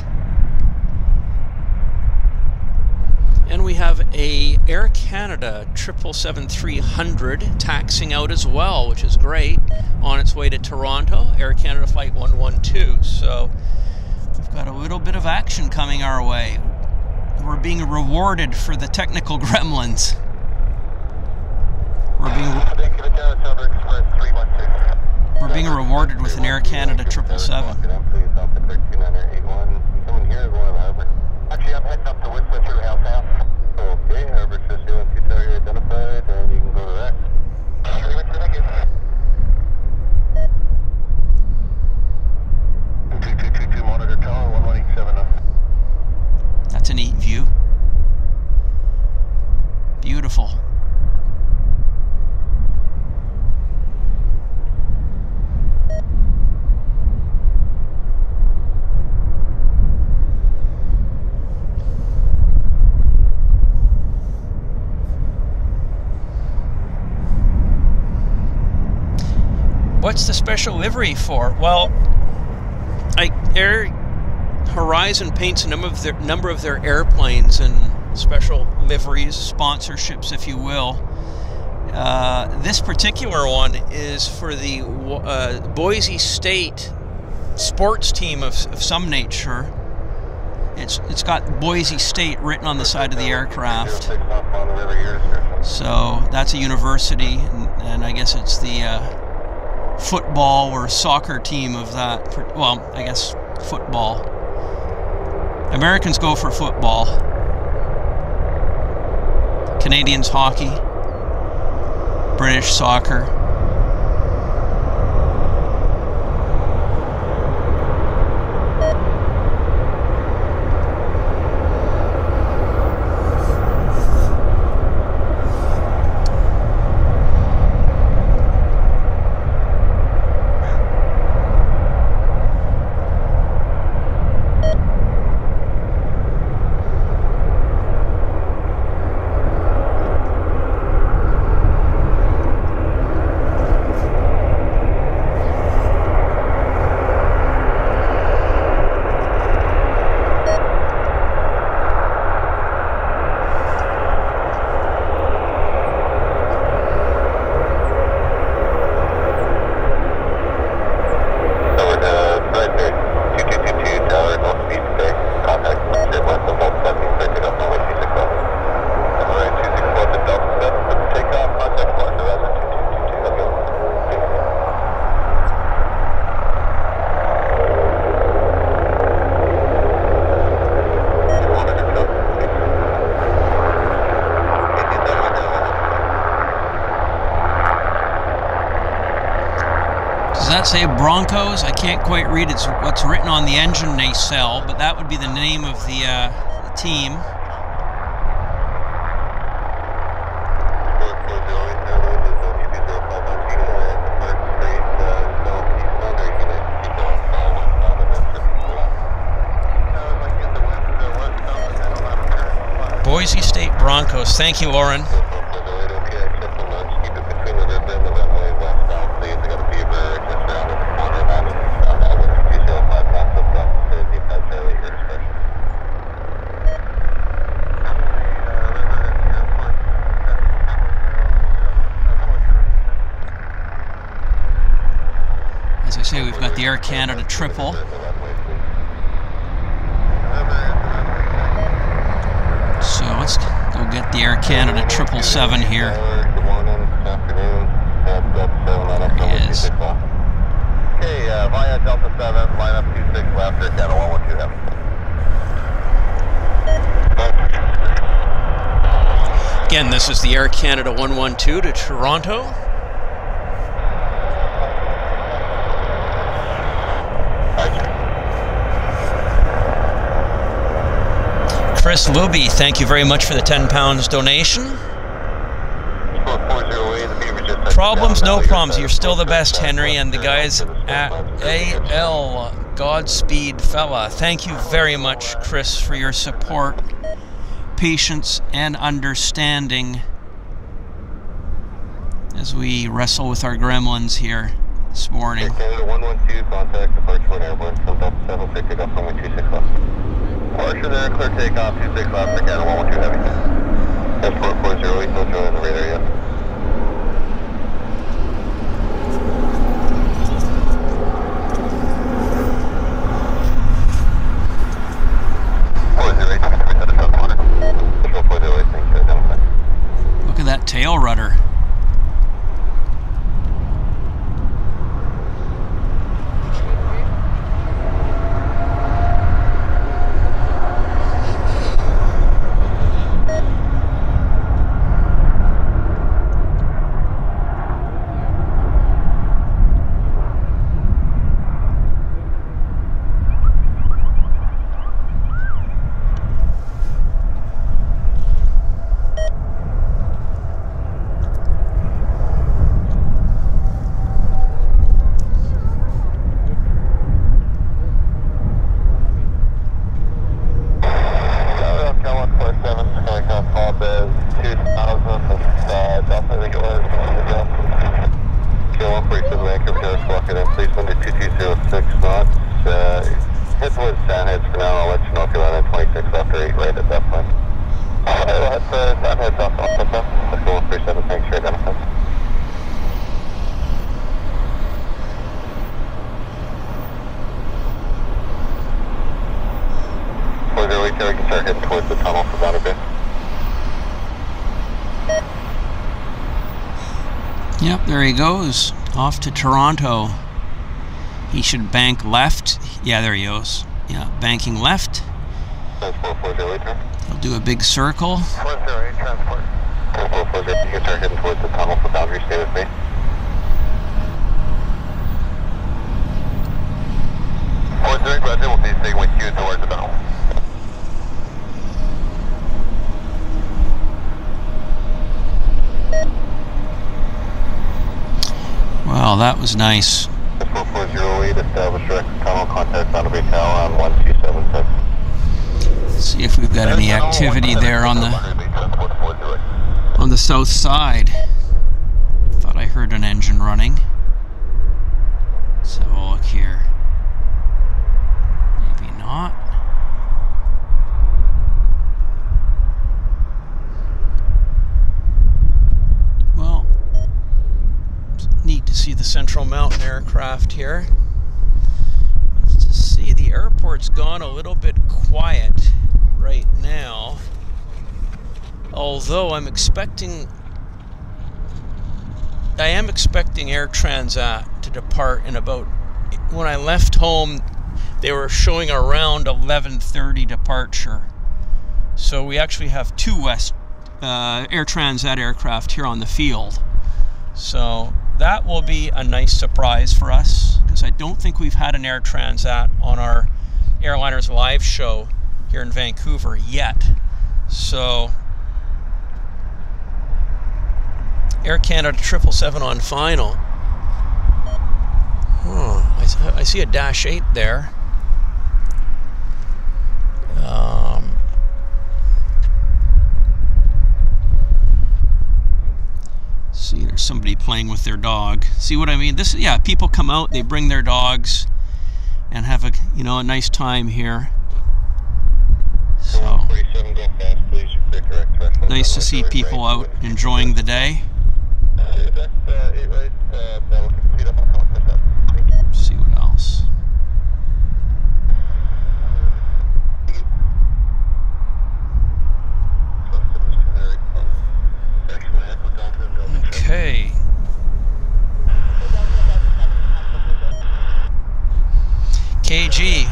And we have a Air Canada 777-300 taxiing out as well, which is great, on its way to Toronto, Air Canada Flight 112. So we've got a little bit of action coming our way. We're being rewarded for the technical gremlins. We're being rewarded with an Air Canada 777. Actually, I'm heading up to Whistler through House House. Okay, Herbert says you and Peter are identified, and you can go to that. Thank you. 2222 monitor tower, 1187. That's a neat view. Beautiful. What's the special livery for? Well, Air Horizon paints a number of their airplanes in special liveries, sponsorships, if you will. This particular one is for the Boise State sports team of some nature. It's got Boise State written on the side of the aircraft. So that's a university, and I guess it's the football or soccer team of that. Well, I guess football. Americans go for football. Canadians hockey. British soccer. Does that say Broncos? I can't quite read what's written on the engine they sell, but that would be the name of the team. Boise State Broncos. Thank you, Lauren. As I say, we've got the Air Canada triple. So let's go get the Air Canada 777 here. There he is. Okay, via Delta 7, line up 26 left, Air Canada 112 heavy. Again, this is the Air Canada 112 to Toronto. Chris Luby, thank you very much for the £10 donation. Problems, no problems. You're still the best, Henry, and the guys at AL Godspeed Fella. Thank you very much, Chris, for your support, patience, and understanding as we wrestle with our gremlins here this morning. Canada 112, contact departure airborne, from Delta 7, pick up runway 26 left. Departure there, clear takeoff, 26 left, Canada 112 heavy. 6 knots. Head towards Sandheads for now. I'll let you know if you're on 26 left or 8 right at that point. Alright, Sandheads off. Let's go 37. Thanks for identifying. We can start heading towards the tunnel for about a bit. Yep, there he goes. Off to Toronto. He should bank left. Yeah, there he goes. Yeah, banking left. That's 4408, turn. He'll do a big circle. 408, transport. 4408, you can start heading towards the tunnel for boundary. Stay with me. Gladstone will be staying with you towards the tunnel. Wow, that was nice. 4408, establish direct tunnel contact on Bay Tower on 1276. Let's see if we've got any activity there on the south side. Thought I heard an engine running. Let's have a look here. Maybe not. Well, neat to see the Central Mountain aircraft here. Let's just see, the airport's gone a little bit quiet right now. Although I am expecting Air Transat to depart in about, when I left home, they were showing around 11:30 departure. So we actually have two Air Transat aircraft here on the field. So that will be a nice surprise for us, because I don't think we've had an Air Transat on our Airliners Live show here in Vancouver yet. So Air Canada 777 on final. I see a Dash 8 there. See, there's somebody playing with their dog. See what I mean? This, yeah, people come out, they bring their dogs, and have a nice time here. So nice to see people out enjoying the day. See what else. Okay. KG.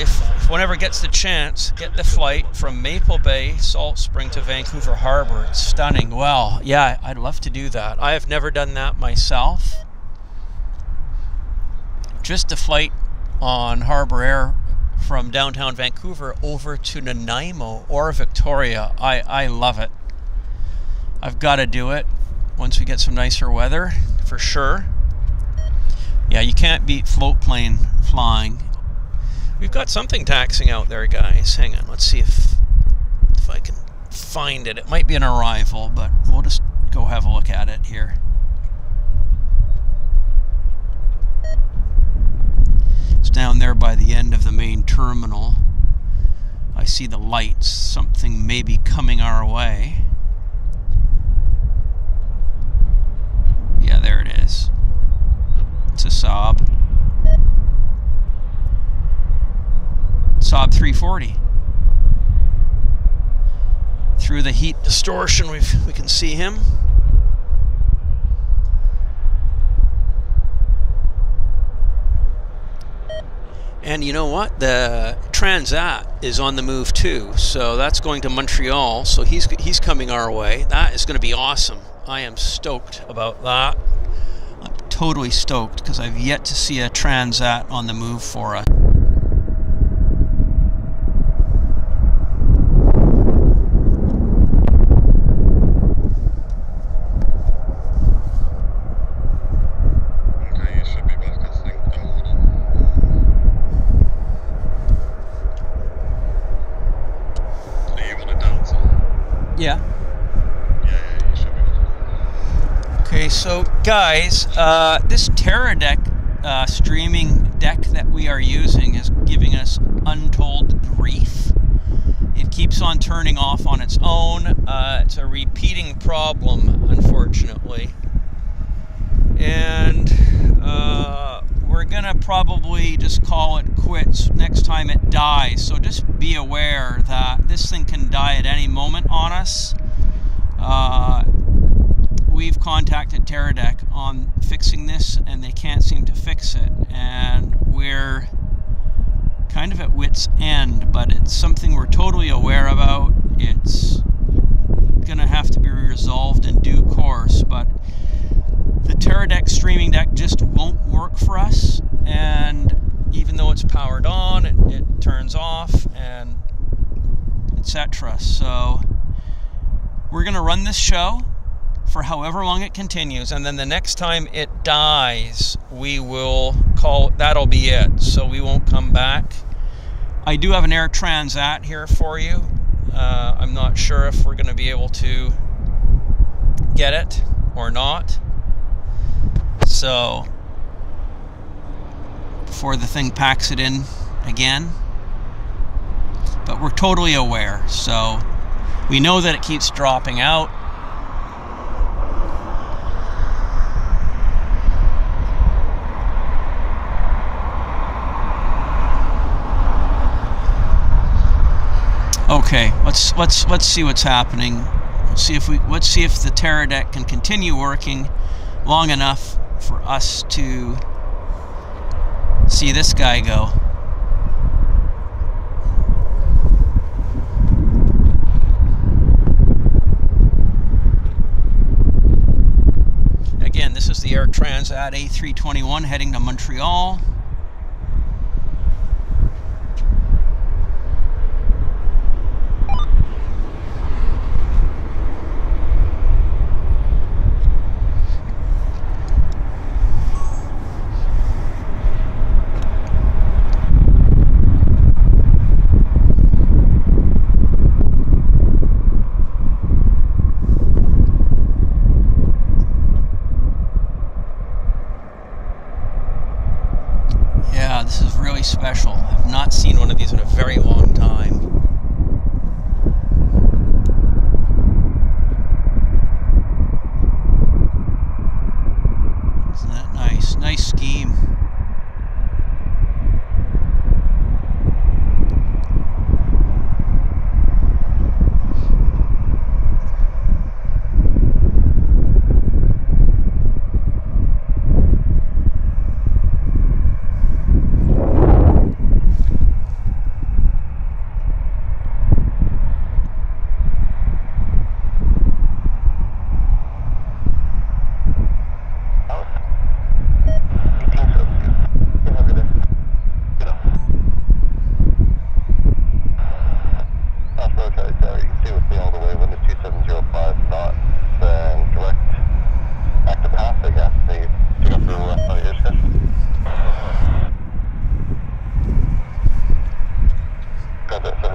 If one ever gets the chance, get the flight from Maple Bay, Salt Spring to Vancouver Harbor. It's stunning. Well, yeah, I'd love to do that. I have never done that myself. Just a flight on Harbour Air from downtown Vancouver over to Nanaimo or Victoria. I love it. I've got to do it once we get some nicer weather, for sure. Yeah, you can't beat float plane flying. We've got something taxiing out there, guys. Hang on, let's see if I can find it. It might be an arrival, but we'll just go have a look at it here. It's down there by the end of the main terminal. I see the lights. Something may be coming our way. Yeah, there it is. It's a Saab. Saab 340. Through the heat distortion, we can see him. And you know what? The Transat is on the move too, so that's going to Montreal. So he's coming our way. That is going to be awesome. I am stoked about that. I'm totally stoked because I've yet to see a Transat on the move for us. Yeah. Okay, so Guys, this TerraDeck streaming deck that we are using is giving us untold grief. It keeps on turning off on its own. It's a repeating problem, unfortunately. And we're gonna probably just call it quits next time it dies. So just be aware that this thing can die at any moment on us. We've contacted TerraDeck on fixing this, and they can't seem to fix it. And we're kind of at wit's end, but it's something we're totally aware about. It's gonna have to be resolved in due course, but the TerraDeck streaming deck just won't work for us, and even though it's powered on, it turns off, and etc. So we're gonna run this show for however long it continues, and then the next time it dies, we will call, that'll be it. So we won't come back. I do have an Air Transat here for you. I'm not sure if we're going to be able to get it or not. So before the thing packs it in again. But we're totally aware. So we know that it keeps dropping out. Okay, let's see what's happening. Let's see if the TerraDeck can continue working long enough for us to see this guy go. Again, this is the Air Transat A321 heading to Montreal. This is really special. I've not seen one of these in a very long time. Isn't that nice? Nice scheme. Got that.